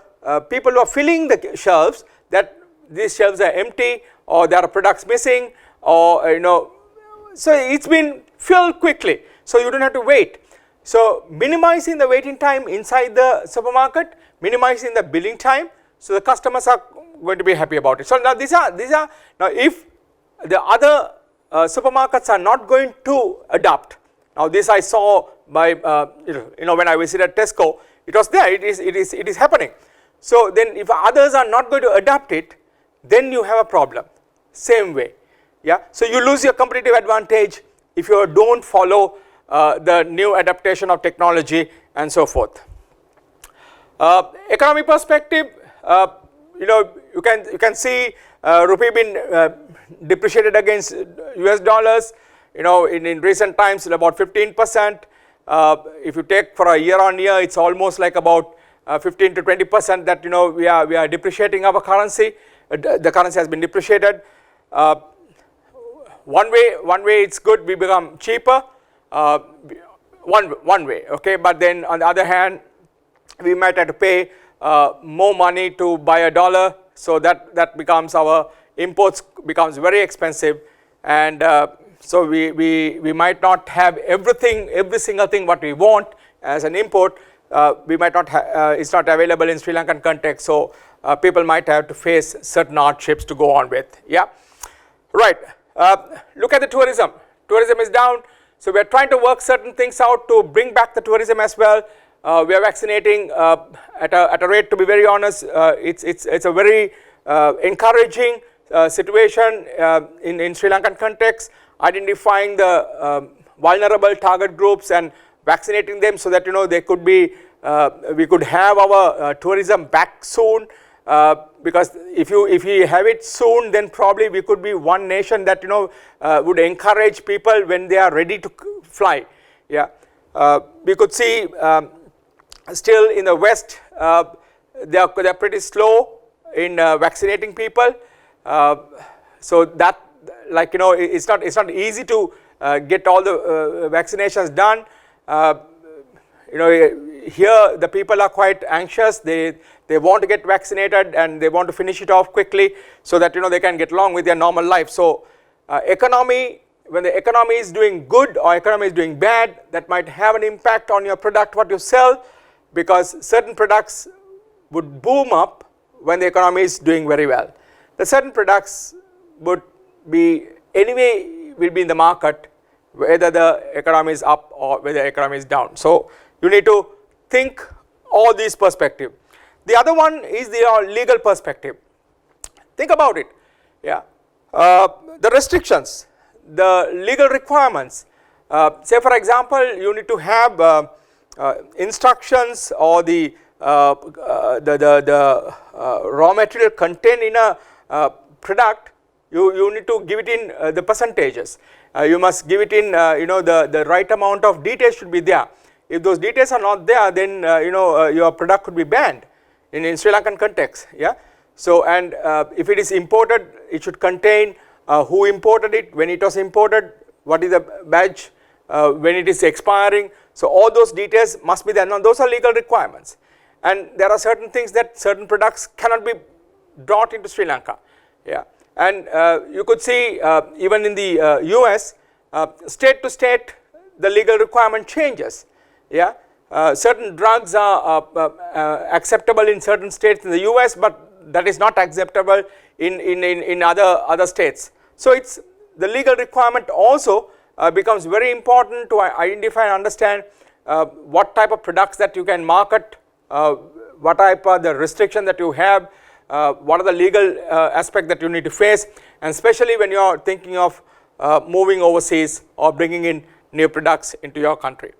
people who are filling the shelves, that these shelves are empty, or there are products missing, or so it's been filled quickly, so you don't have to wait. So minimizing the waiting time inside the supermarket, minimizing the billing time, so the customers are going to be happy about it. So now these are now, if the other supermarkets are not going to adopt, now this I saw by when I visited Tesco, it was there, it is happening. So then if others are not going to adopt it, then you have a problem, same way, yeah. So you lose your competitive advantage if you don't follow the new adaptation of technology and so forth. Economic perspective, you can see rupee been depreciated against US dollars, in recent times about 15%. If you take for a year on year, it's almost like about 15 to 20% that we are depreciating our currency. The currency has been depreciated. One way it's good, we become cheaper. One way, okay, but then on the other hand, we might have to pay more money to buy a dollar, so that becomes our imports becomes very expensive, and so we might not have every single thing what we want as an import. We might not it's not available in Sri Lankan context, so people might have to face certain hardships to go on with, yeah. Right, look at the tourism. Tourism is down, so we are trying to work certain things out to bring back the tourism as well. We are vaccinating at a rate, to be very honest, it's a very encouraging situation in Sri Lankan context, identifying the vulnerable target groups and vaccinating them, so that they could be we could have our tourism back soon, because if we have it soon, then probably we could be one nation that would encourage people when they are ready to fly. Yeah, we could see still in the West they are pretty slow in vaccinating people. So that, like it's not easy to get all the vaccinations done. Here the people are quite anxious. They want to get vaccinated and they want to finish it off quickly so that they can get along with their normal life. So economy, when the economy is doing good or economy is doing bad, that might have an impact on your product, what you sell, because certain products would boom up when the economy is doing very well. The certain products would be anyway will be in the market whether the economy is up or whether the economy is down. So you need to think all these perspectives. The other one is the legal perspective. Think about it. Yeah, the restrictions, the legal requirements. Say for example, you need to have instructions or the raw material contained in a product. You need to give it in the percentages. You must give it in the right amount of details should be there. If those details are not there, then your product could be banned in Sri Lankan context. Yeah. So and if it is imported, it should contain who imported it, when it was imported, what is the badge, when it is expiring. So all those details must be there. Now those are legal requirements, and there are certain things that certain products cannot be brought into Sri Lanka. Yeah. And you could see even in the US, state to state, the legal requirement changes. Yeah, certain drugs are acceptable in certain states in the US, but that is not acceptable in other states. So it's the legal requirement also becomes very important to identify and understand what type of products that you can market, what type of the restriction that you have, what are the legal aspects that you need to face, and especially when you are thinking of moving overseas or bringing in new products into your country.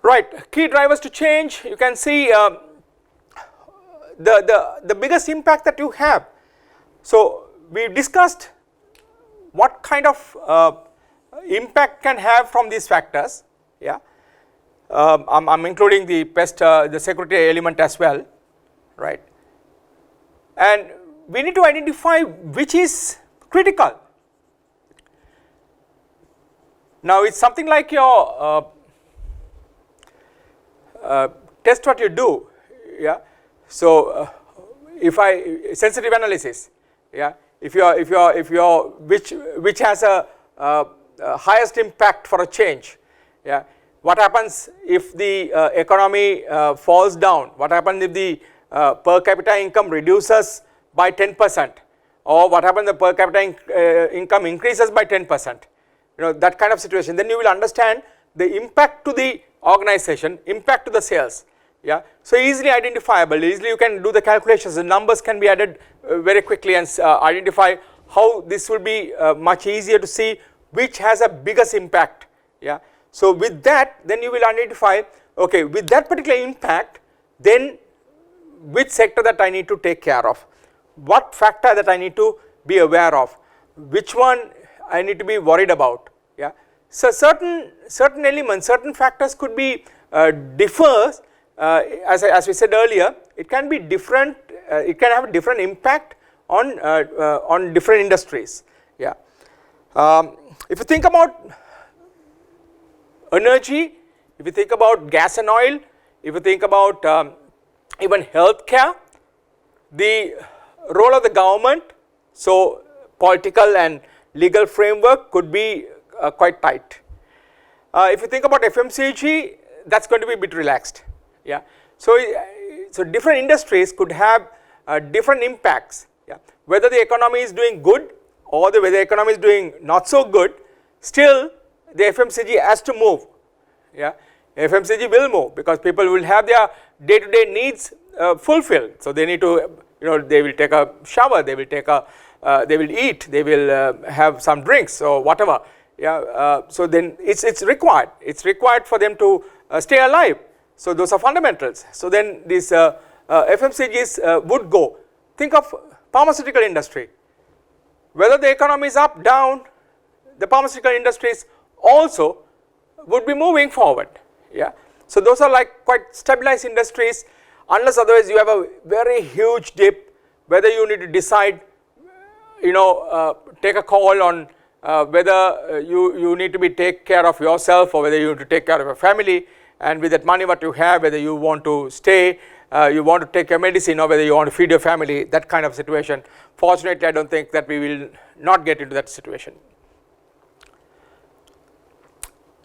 Right, key drivers to change. You can see the biggest impact that you have. So we discussed what kind of impact can have from these factors. Yeah, I'm including the pest, the security element as well, right? And we need to identify which is critical. Now it's something like your test what you do. Yeah. So if I sensitive analysis. Yeah. If you're which has a highest impact for a change. Yeah. What happens if the economy falls down? What happens if the per capita income reduces by 10%, or what happens if the per capita income increases by 10%? That kind of situation. Then you will understand the impact to the organization, impact to the sales. Yeah. So easily identifiable, easily you can do the calculations, the numbers can be added very quickly and identify how this will be much easier to see which has a biggest impact. Yeah. So with that, then you will identify, okay, with that particular impact, then which sector that I need to take care of, what factor that I need to be aware of, which one I need to be worried about. Yeah. So certain elements, certain factors could be differs, as we said earlier, it can be different, it can have a different impact on different industries. Yeah. If you think about energy, if you think about gas and oil, if you think about even healthcare, the role of the government, so political and legal framework could be quite tight. If you think about FMCG, that's going to be a bit relaxed. Yeah. So different industries could have different impacts. Yeah. Whether the economy is doing good or whether the economy is doing not so good, still the FMCG has to move. Yeah. FMCG will move because people will have their day-to-day needs fulfilled. So they need to, they will take a shower, they will take a, they will eat, they will have some drinks or whatever. Yeah. So then it's required. It's required for them to stay alive. So those are fundamentals. So then these FMCGs would go. Think of pharmaceutical industry. Whether the economy is up, down, the pharmaceutical industries also would be moving forward. Yeah. So those are like quite stabilized industries, unless otherwise you have a very huge dip, whether you need to decide, take a call on whether you need to take care of yourself or whether you need to take care of your family, and with that money what you have, whether you want to stay, you want to take your medicine, or whether you want to feed your family, that kind of situation. Fortunately, I don't think that we will not get into that situation.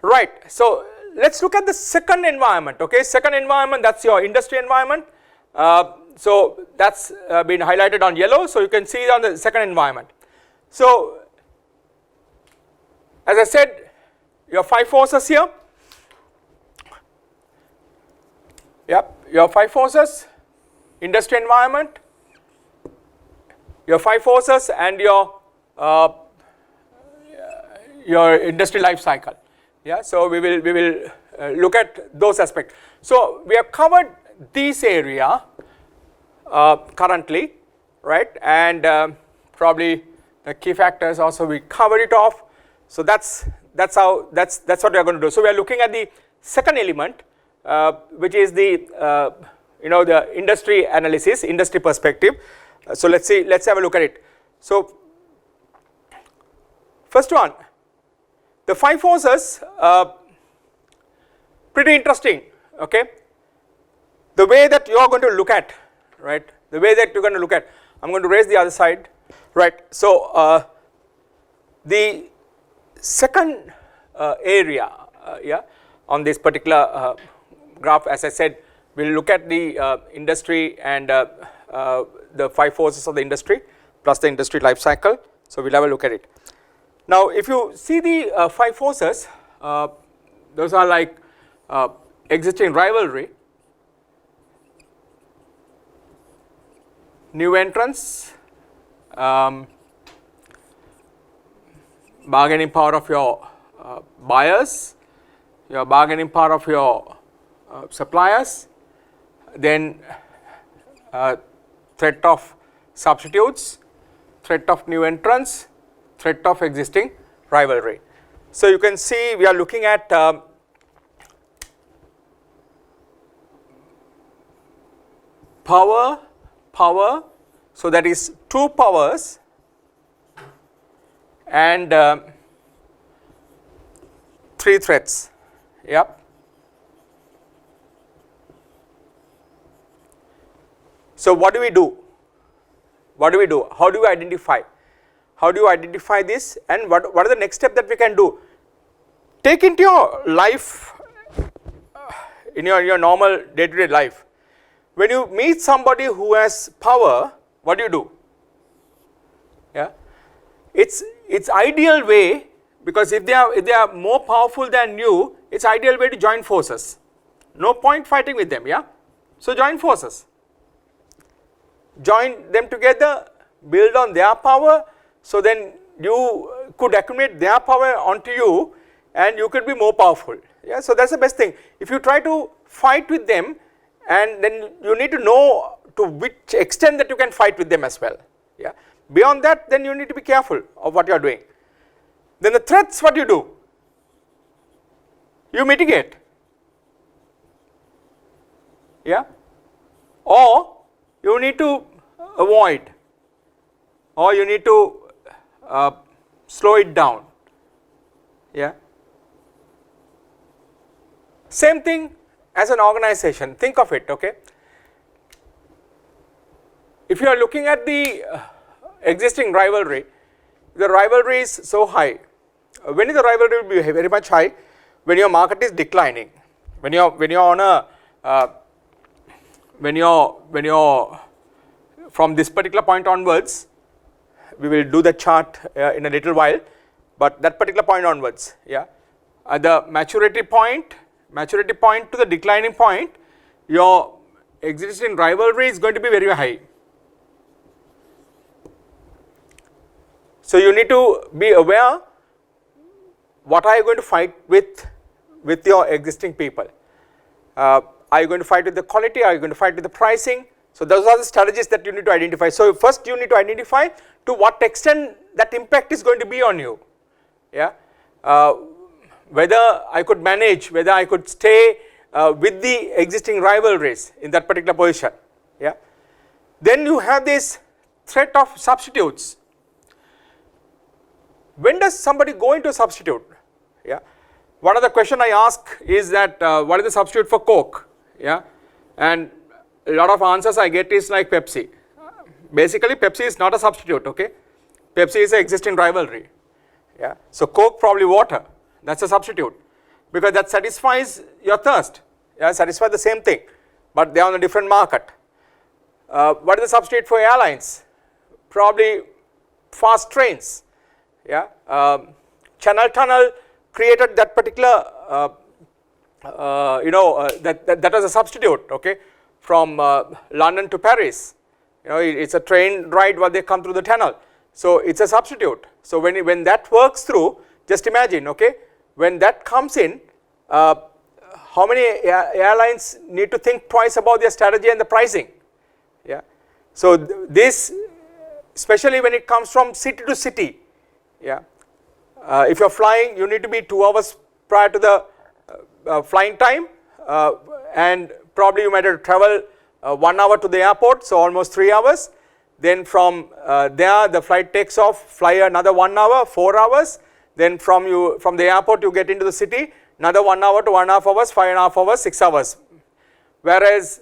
Right. So let's look at the second environment. Okay, second environment, that's your industry environment. So that's been highlighted on yellow, so you can see it on the second environment. So as I said, your 5 forces here. Yep, your 5 forces, industry environment, your 5 forces, and your industry life cycle. Yeah, so we will look at those aspects. So we have covered this area currently, right? And probably the key factors also we covered it off. So that's what we are going to do. So we are looking at the second element, which is the the industry analysis, industry perspective. So let's have a look at it. So first one, the 5 forces, pretty interesting. Okay, the way that you are going to look at, right? The way that you're going to look at. I'm going to raise the other side, right? So the second area, on this particular graph, as I said, we'll look at the industry and the 5 forces of the industry plus the industry life cycle. So we'll have a look at it. Now if you see the 5 forces, those are like existing rivalry, new entrants, bargaining power of your buyers, your bargaining power of your suppliers, then threat of substitutes, threat of new entrants, threat of existing rivalry. So you can see we are looking at power, so that is 2 powers and 3 threats. Yep. So what do we do? What do we do? How do we identify? How do you identify this, and what are the next steps that we can do? Take into your life, in your normal day-to-day life. When you meet somebody who has power, what do? Yeah, it's ideal way, because if they are more powerful than you, it's ideal way to join forces. No point fighting with them. Yeah, so join forces. Join them together, build on their power, so then you could accumulate their power onto you and you could be more powerful. Yeah, so that's the best thing. If you try to fight with them, and then you need to know to which extent that you can fight with them as well. Yeah, beyond that, then you need to be careful of what you are doing. Then the threats, what you do? You mitigate. Yeah, or you need to avoid, or you need to slow it down. Yeah, same thing as an organization. Think of it. Okay, if you are looking at the existing rivalry, the rivalry is so high. When is the rivalry will be very much high? When your market is declining, when you're on a when you're from this particular point onwards, we will do the chart in a little while, but that particular point onwards, yeah, at the maturity point to the declining point, your existing rivalry is going to be very high. So you need to be aware what are you going to fight with your existing people. Are you going to fight with the quality? Are you going to fight with the pricing? So those are the strategies that you need to identify. So first you need to identify to what extent that impact is going to be on you. Yeah, whether I could manage, whether I could stay with the existing rivalries in that particular position. Yeah, then you have this threat of substitutes. When does somebody go into a substitute? Yeah, one of the question I ask is that what is the substitute for Coke? Yeah, and a lot of answers I get is like Pepsi. Basically Pepsi is not a substitute, okay. Pepsi is an existing rivalry. Yeah, so Coke, probably water, that's a substitute because that satisfies your thirst. Yeah, satisfies the same thing, but they are on a different market. What is the substitute for airlines? Probably fast trains. Yeah, Channel Tunnel created that particular that was a substitute, okay, from London to Paris. You know, it's a train ride where they come through the tunnel, so it's a substitute. So when that works through, just imagine, okay, when that comes in, how many airlines need to think twice about their strategy and the pricing. Yeah, so this, especially when it comes from city to city. Yeah, if you're flying, you need to be 2 hours prior to the flying time, and probably you might have to travel 1 hour to the airport, so almost 3 hours. Then from there the flight takes off, fly another 1 hour, 4 hours. Then from the airport you get into the city, another 1 hour to 1.5 hours, 5.5 hours, 6 hours. Whereas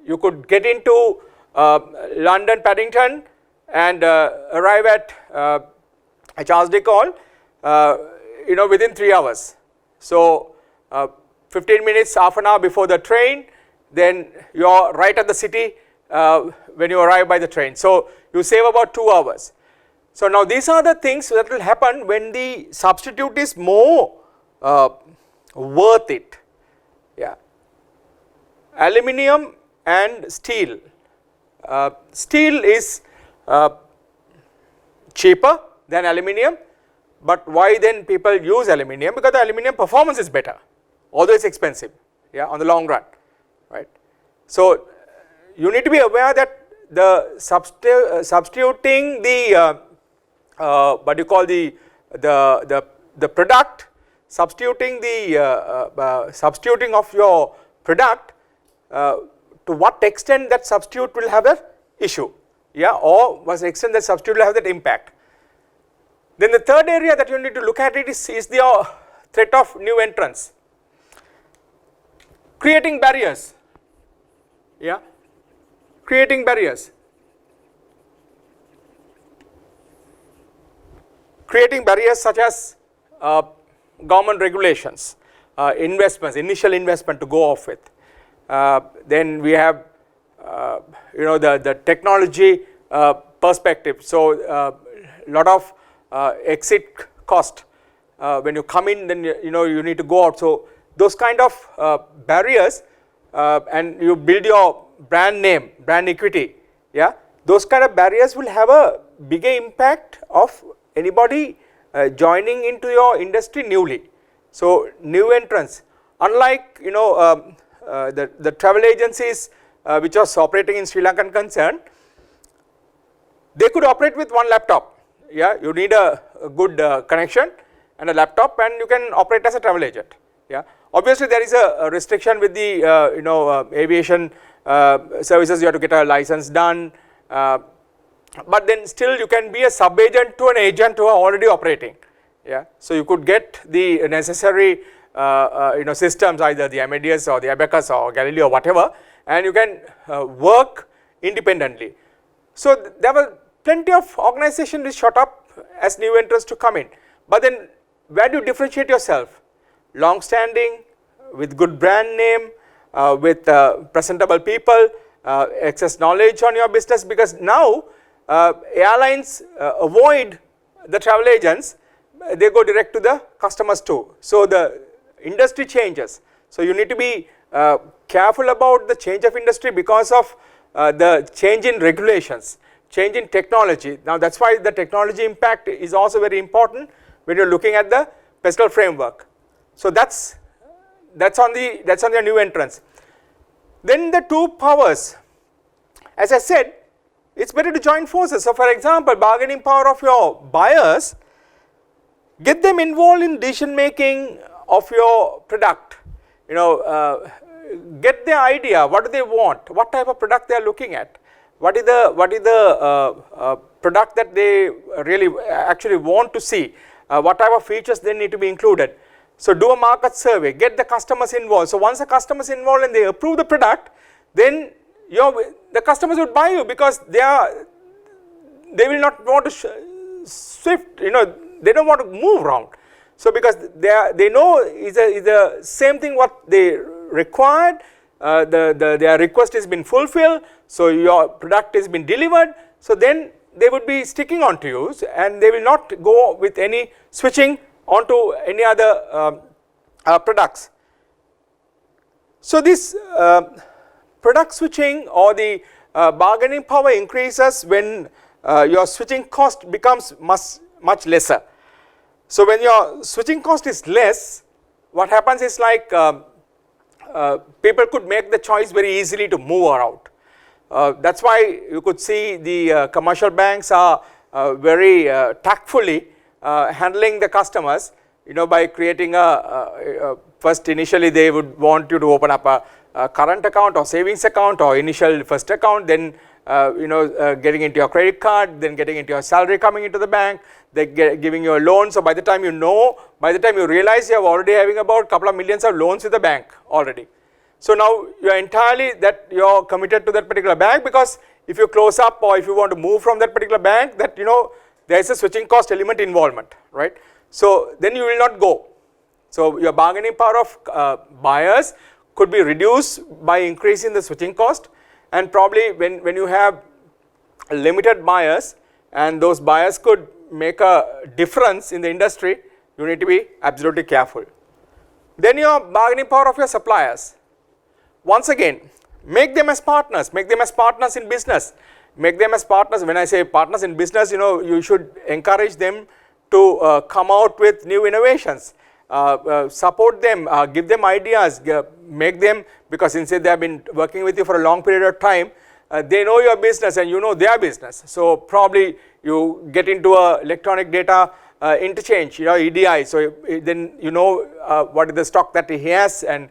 you could get into London Paddington and arrive at Charles de Gaulle, within 3 hours. So 15 minutes, half an hour before the train, then you are right at the city when you arrive by the train. So you save about 2 hours. So now these are the things that will happen when the substitute is more worth it. Yeah, aluminium and steel. Steel is cheaper than aluminium, but why then people use aluminium? Because the aluminium performance is better, although it's expensive, yeah, on the long run, right. So you need to be aware that the substituting the what you call the product, substituting the substituting of your product, to what extent that substitute will have an issue, yeah, or what extent that substitute will have that impact. Then the third area that you need to look at it is the threat of new entrants, creating barriers. Yeah, creating barriers. Creating barriers such as government regulations, investments, initial investment to go off with. Then we have the technology perspective. So lot of exit cost when you come in, then you need to go out. So those kind of barriers, and you build your brand name, brand equity. Yeah, those kind of barriers will have a bigger impact of anybody joining into your industry newly. So new entrants, unlike the travel agencies which was operating in Sri Lankan concern, they could operate with one laptop. Yeah, you need a good connection and a laptop, and you can operate as a travel agent. Yeah, obviously there is a restriction with the aviation services. You have to get a license done, but then still you can be a sub agent to an agent who are already operating. Yeah, so you could get the necessary systems, either the Amadeus or the Abacus or Galileo or whatever, and you can work independently. So there were plenty of organizations which shot up as new entrants to come in, but then where do you differentiate yourself? Long standing, with good brand name, with presentable people, excess knowledge on your business, because now airlines avoid the travel agents, they go direct to the customers too. So the industry changes. So you need to be careful about the change of industry because of the change in regulations, change in technology. Now that's why the technology impact is also very important when you're looking at the PESTEL framework. So that's on the new entrants. then the two powers, as I said, it's better to join forces. So for example, bargaining power of your buyers, get them involved in decision making of your product, get the idea, what do they want, what type of product they are looking at, what is the product that they really actually want to see, what type of features they need to be included. So do a market survey, get the customers involved. So once the customers involved and they approve the product, then the customers would buy you, because they will not want to shift, they don't want to move around. So because they know is the same thing what they required, their request has been fulfilled, so your product has been delivered, so then they would be sticking on to you, and they will not go with any switching onto any other products. So this product switching or the bargaining power increases when your switching cost becomes much lesser. So when your switching cost is less, what happens is like people could make the choice very easily to move around. That's why you could see the commercial banks are very tactfully handling the customers, by creating first initially they would want you to open up a current account or savings account or initial first account, then getting into your credit card, then getting into your salary coming into the bank, they giving you a loan. So by the time you realize you are already having about a couple of millions of loans with the bank already. So now you are entirely you're committed to that particular bank, because if you close up or if you want to move from that particular bank, that there is a switching cost element involvement, right? So then you will not go. So your bargaining power of buyers could be reduced by increasing the switching cost, and probably when you have limited buyers and those buyers could make a difference in the industry, you need to be absolutely careful. Then your bargaining power of your suppliers. Once again, make them as partners in business, make them as partners. When I say partners in business, you should encourage them to come out with new innovations, support them, give them ideas, make them, because since they have been working with you for a long period of time, they know your business and you know their business. So probably you get into a electronic data interchange, EDI, so then what is the stock that he has, and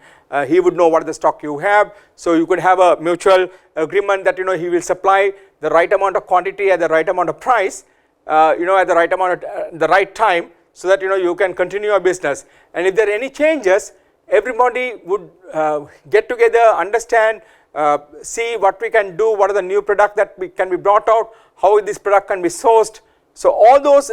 he would know what is the stock you have. So you could have a mutual agreement that he will supply the right amount of quantity at the right amount of price, at the right amount at the right time, so that you can continue your business. And if there are any changes, everybody would get together, understand, see what we can do, what are the new product that can be brought out, how this product can be sourced. So all those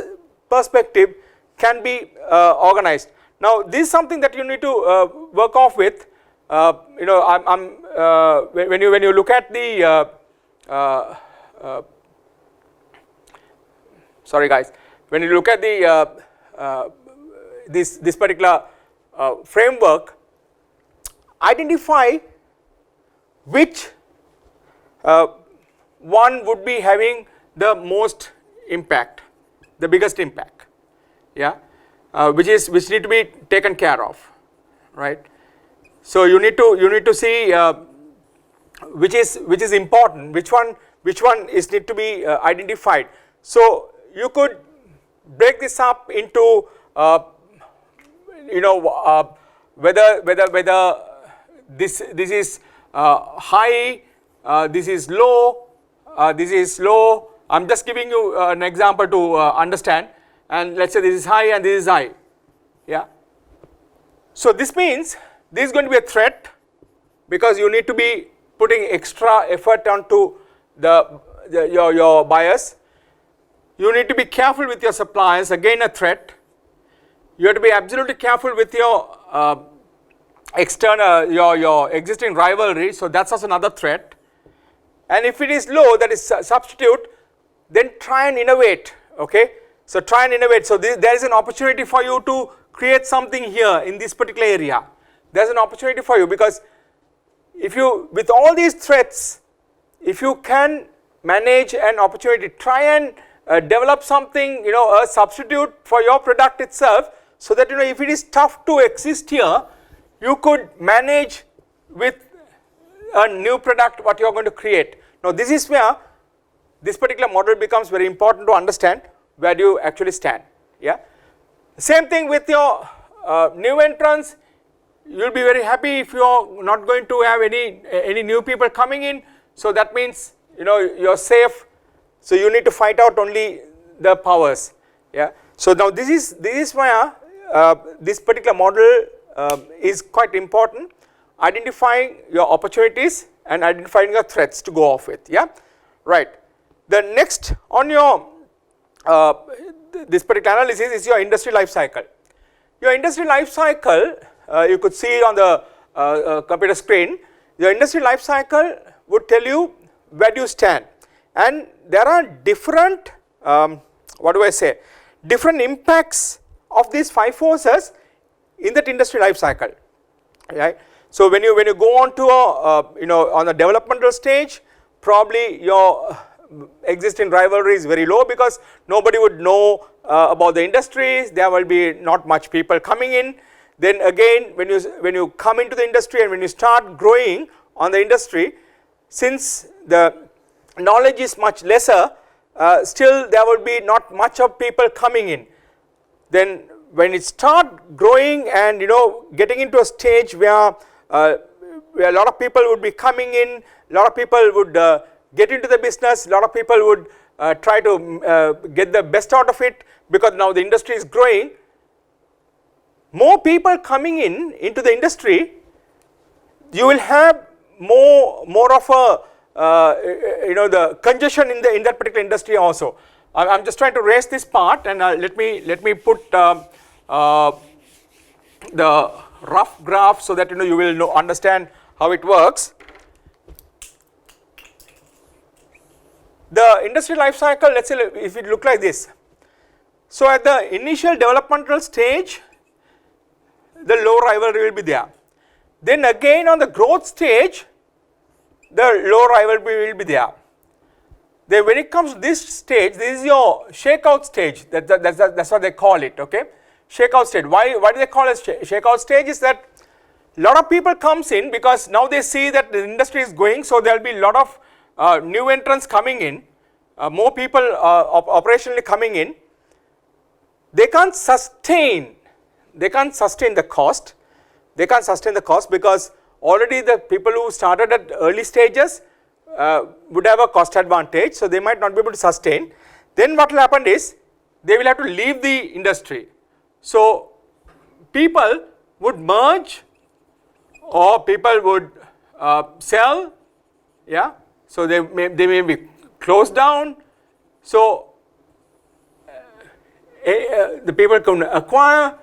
perspective can be organized. Now this is something that you need to work off with. When you look at the sorry guys, when you look at the this particular framework, identify which one would be having the most impact, the biggest impact, which need to be taken care of, right? So you need to see which is important, which one is need to be identified. So you could break this up into whether this is high, this is low. I'm just giving you an example to understand, and let's say this is high and this is high, So this means this is going to be a threat, because you need to be putting extra effort onto your buyers. You need to be careful with your suppliers, again a threat. You have to be absolutely careful with your external, your existing rivalry, so that's also another threat. And if it is low, that is substitute, then try and innovate, okay? So try and innovate. So there is an opportunity for you to create something here in this particular area. There's an opportunity for you, because if you, with all these threats, if you can manage an opportunity, try and develop something, a substitute for your product itself, so that if it is tough to exist here, you could manage with a new product what you are going to create. Now this is where this particular model becomes very important to understand where do you actually stand. Yeah. Same thing with your new entrants. You will be very happy if you are not going to have any new people coming in. So that means you are safe. So you need to fight out only the powers. Yeah. So now this is where this particular model is quite important. Identifying your opportunities and identifying your threats to go off with. Yeah. Right. The next on your this particular analysis is your industry life cycle. Your industry life cycle, you could see on the computer screen. Your industry life cycle would tell you where do you stand, and there are different what do I say, different impacts of these 5 forces in that industry life cycle. Right. So when you go on to a on the developmental stage, probably your existing rivalry is very low because nobody would know about the industries. There will be not much people coming in. Then again, when you come into the industry and when you start growing on the industry, since the knowledge is much lesser, still there will be not much of people coming in. Then when it start growing and getting into a stage where a lot of people would be coming in, a lot of people would get into the business, a lot of people would try to get the best out of it because now the industry is growing. More people coming into the industry, you will have more of a the congestion in that particular industry also. I'm just trying to raise this part, and let me put the rough graph so that you will understand how it works. The industry life cycle, let's say if it look like this. So at the initial developmental stage, the low rivalry will be there. Then again on the growth stage, the low rivalry will be there. Then when it comes to this stage, this is your shakeout stage. That's what they call it. Okay, shakeout stage. Why do they call it shakeout stage? Is that a lot of people comes in because now they see that the industry is going, so there will be a lot of new entrants coming in, more people operationally coming in. They can't sustain the cost. They can't sustain the cost because already the people who started at early stages would have a cost advantage, so they might not be able to sustain. Then what will happen is they will have to leave the industry. So people would merge or people would sell. Yeah. So they may be closed down. So the people can acquire.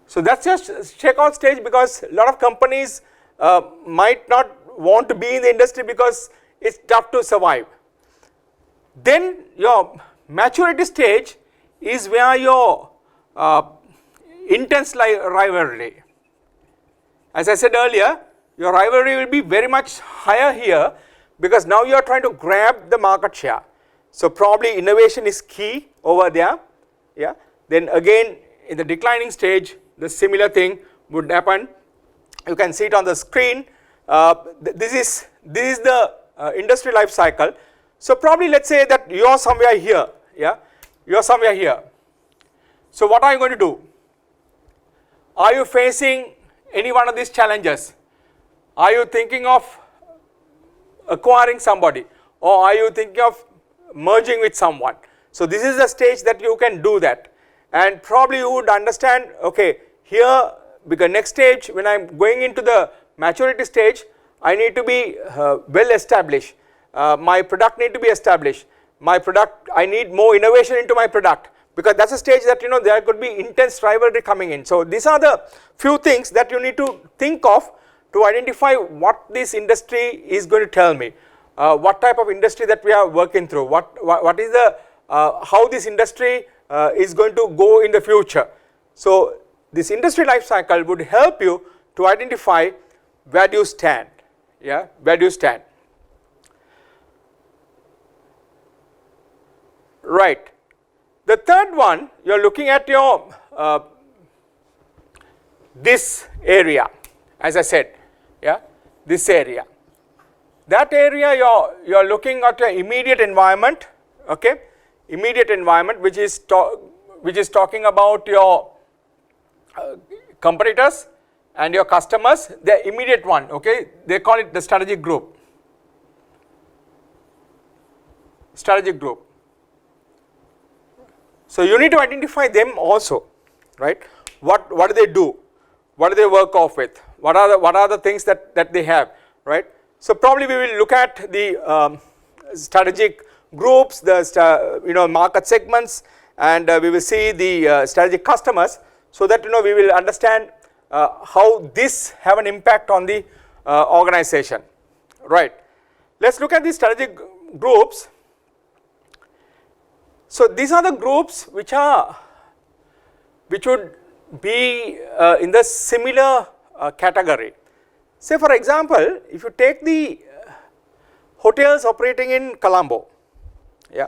So that's just checkout stage because a lot of companies might not want to be in the industry because it's tough to survive. Then your maturity stage is where your intense rivalry. As I said earlier, your rivalry will be very much higher here because now you are trying to grab the market share. So probably innovation is key over there. Yeah. Then again in the declining stage, the similar thing would happen. You can see it on the screen. This is the industry life cycle. So probably let's say that you are somewhere here. Yeah, you are somewhere here. So what are you going to do? Are you facing any one of these challenges? Are you thinking of acquiring somebody, or are you thinking of merging with someone? So this is the stage that you can do that, and probably you would understand, okay, here because next stage when I'm going into the maturity stage, I need to be well established. My product need to be established. My product, I need more innovation into my product because that's a stage that there could be intense rivalry coming in. So these are the few things that you need to think of to identify what this industry is going to tell me, what type of industry that we are working through, what is the how this industry is going to go in the future. So this industry life cycle would help you to identify where do you stand. Yeah, where do you stand? Right. The third one, you are looking at your this area, as I said. Yeah, this area. That area you are looking at your immediate environment, okay, immediate environment, which is talking about your competitors and your customers, the immediate one, okay, they call it the strategic group. Strategic group. So you need to identify them also, right? What do they do? What do they work off with? What are the things that they have, right? So probably we will look at the strategic groups, the market segments, and we will see the strategic customers, so that we will understand how this have an impact on the organization, right? Let's look at the strategic groups. So these are the groups which would be in the similar category. Say for example, if you take the hotels operating in Colombo, yeah,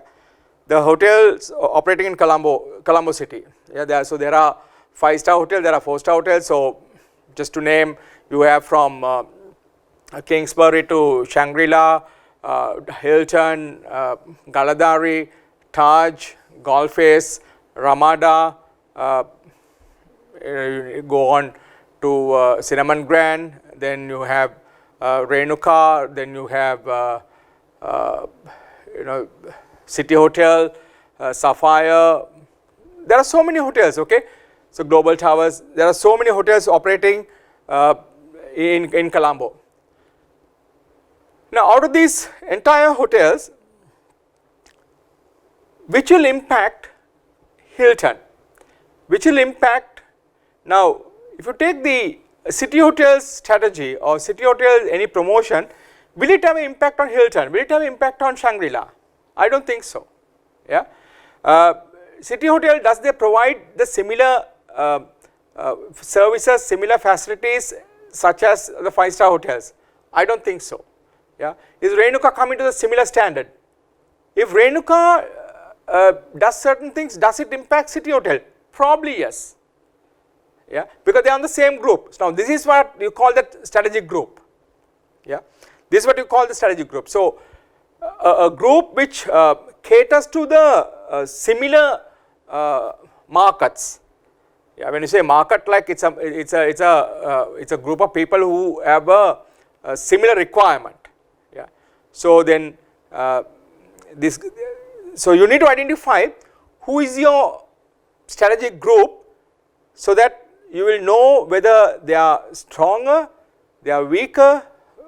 the hotels operating in Colombo city, yeah, so there are 5-star hotels, there are 4-star hotels. So just to name, you have from Kingsbury to Shangri-La, Hilton, Galadari, Taj, Golface, Ramada, you go on to Cinnamon Grand, then you have Renuka, then you have City Hotel, Sapphire. There are so many hotels, okay. So Global Towers, there are so many hotels operating in Colombo. Now out of these entire hotels, which will impact Hilton, which will impact, now if you take the City Hotels strategy or City Hotels any promotion, will it have an impact on Hilton? Will it have an impact on Shangri-La? I don't think so, yeah. City Hotel, does they provide the similar services, similar facilities such as the 5-star hotels? I don't think so, yeah. Is Renuka coming to the similar standard? If Renuka does certain things, does it impact City Hotel? Probably yes, yeah, because they are on the same group. So now this is what you call that strategic group, yeah, this is what you call the strategic group. So a group which caters to the similar markets, yeah, when you say market, like it's a group of people who have a similar requirement, yeah. So then so you need to identify who is your strategic group, so that you will know whether they are stronger, they are weaker,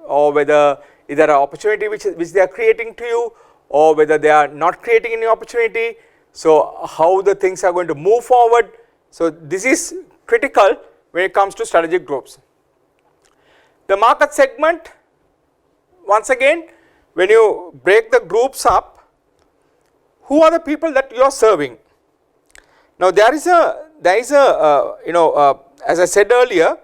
or whether is there an opportunity which they are creating to you, or whether they are not creating any opportunity. So how the things are going to move forward. So this is critical when it comes to strategic groups. The market segment, once again, when you break the groups up, who are the people that you are serving? Now there is a as I said earlier,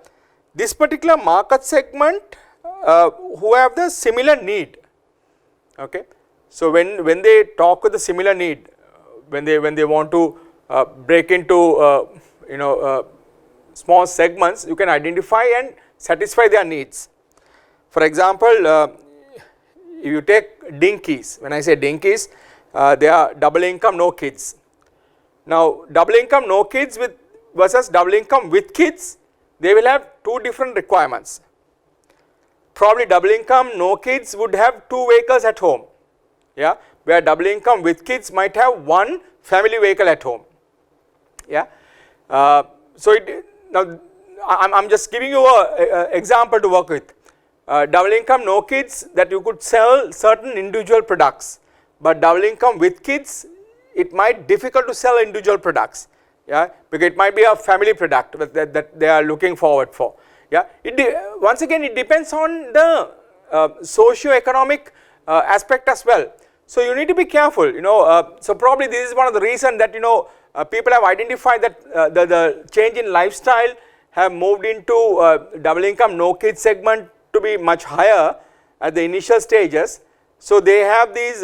this particular market segment who have the similar need, okay. So when they talk with the similar need, when they want to break into small segments, you can identify and satisfy their needs. For example, if you take dinkies, when I say dinkies, they are double income, no kids. Now double income, no kids versus double income with kids, they will have two different requirements. Probably double income, no kids would have 2 vehicles at home, yeah, where double income with kids might have 1 family vehicle at home, yeah. So now I'm just giving you an example to work with. Double income, no kids, that you could sell certain individual products, but double income with kids, it might be difficult to sell individual products, yeah, because it might be a family product that they are looking forward for, yeah. Once again, it depends on the socio-economic aspect as well. So you need to be careful, so probably this is one of the reasons that people have identified that the change in lifestyle have moved into double income, no kids segment to be much higher at the initial stages. So they have these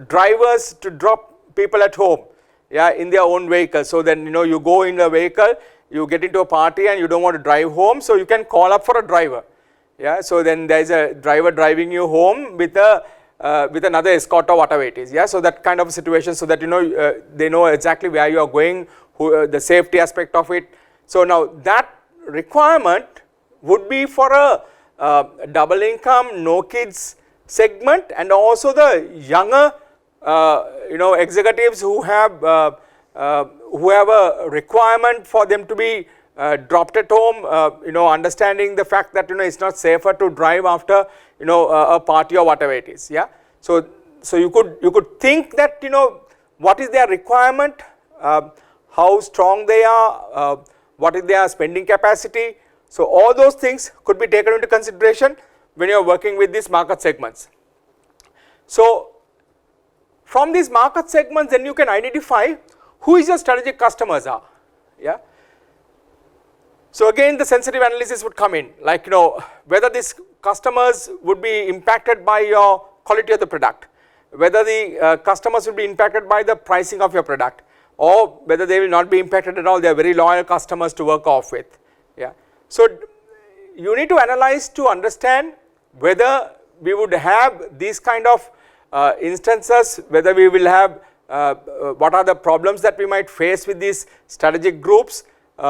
drivers to drop people at home, yeah, in their own vehicle. So then you go in a vehicle you get into a party and you don't want to drive home, so you can call up for a driver. Yeah, so then there is a driver driving you home with another escort or whatever it is. Yeah, so that kind of situation, so that they know exactly where you are going, the safety aspect of it. So now that requirement would be for a double income, no kids segment, and also the younger executives who have a requirement for them to be dropped at home, understanding the fact that it's not safer to drive after a party or whatever it is. Yeah, so you could think that what is their requirement, how strong they are, what is their spending capacity. So all those things could be taken into consideration when you are working with these market segments. So from these market segments, then you can identify who is your strategic customers are. Yeah. So again, the sensitive analysis would come in, like whether these customers would be impacted by your quality of the product, whether the customers will be impacted by the pricing of your product, or whether they will not be impacted at all. They are very loyal customers to work off with. Yeah. So you need to analyze to understand whether we would have these kind of instances, whether we will have what are the problems that we might face with these strategic groups.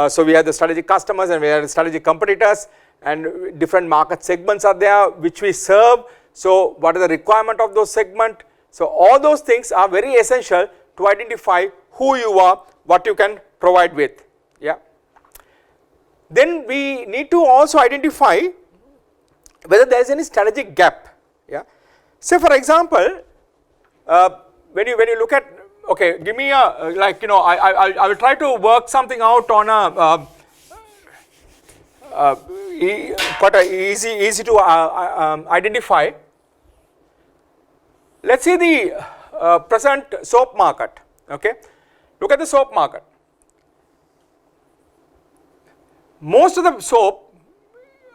So we have the strategic customers and we have the strategic competitors, and different market segments are there which we serve. So what is the requirement of those segment? So all those things are very essential to identify who you are, what you can provide with. Yeah. Then we need to also identify whether there is any strategic gap. Yeah. Say for example, when you look at, okay, give me a I will try to work something out on a quite easy to identify. Let's see the present soap market. Okay, look at the soap market. Most of the soap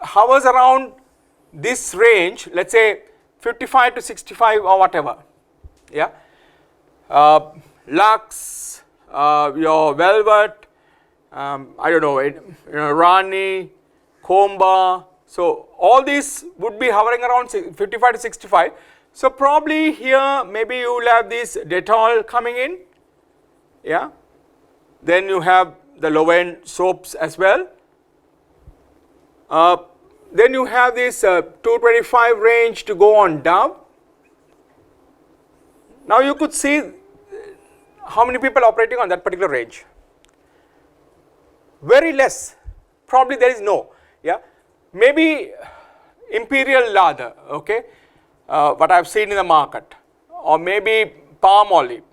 hovers around this range, let's say 55 to 65 or whatever. Yeah, Lux, your Velvet, I don't know, Rani, Comba. So all these would be hovering around 55 to 65. So probably here maybe you will have this Dettol coming in. Yeah, then you have the low end soaps as well. Then you have this 225 range to go on Dove. Now you could see how many people operating on that particular range. Very less, probably there is no. Yeah, maybe Imperial Lather, okay, what I have seen in the market, or maybe palm olive.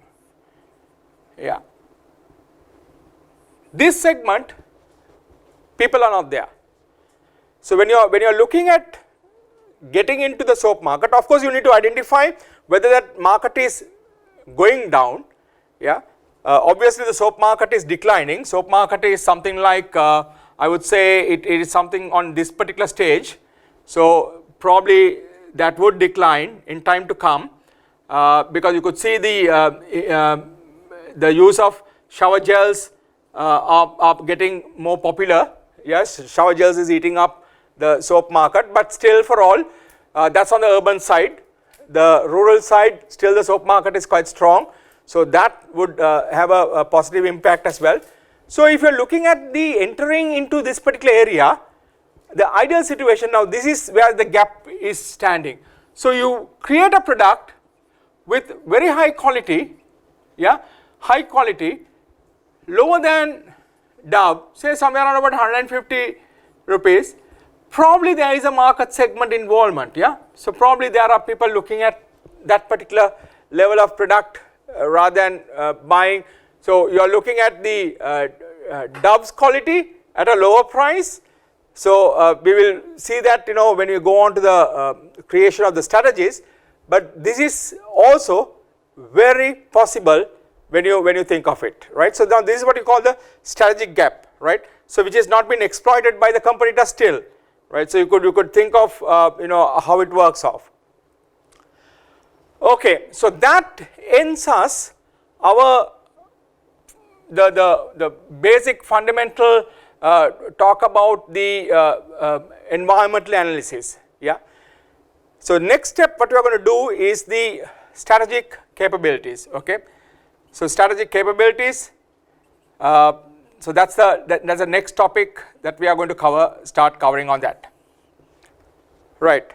Yeah, this segment people are not there. So when you are looking at getting into the soap market, of course you need to identify whether that market is going down. Yeah, obviously the soap market is declining. Soap market is something like I would say it is something on this particular stage. So probably that would decline in time to come, because you could see the use of shower gels are getting more popular. Yes, shower gels is eating up the soap market, but still for all, that's on the urban side. The rural side, still the soap market is quite strong. So that would have a positive impact as well. So if you are looking at the entering into this particular area, the ideal situation, now this is where the gap is standing. So you create a product with very high quality, yeah, high quality, lower than Dove, say somewhere around about 150 rupees. Probably there is a market segment involvement. Yeah, so probably there are people looking at that particular level of product rather than buying. So you are looking at the Dove's quality at a lower price. So we will see that when you go on to the creation of the strategies, but this is also very possible when you think of it, right? So now this is what you call the strategic gap, right? So which has not been exploited by the competitor still, right? So you could think of how it works off. Okay, so that ends us our the basic fundamental talk about the environmental analysis. Yeah. So next step what we are going to do is the strategic capabilities. Okay. So strategic capabilities. So that's the next topic that we are going to start covering on that. Right.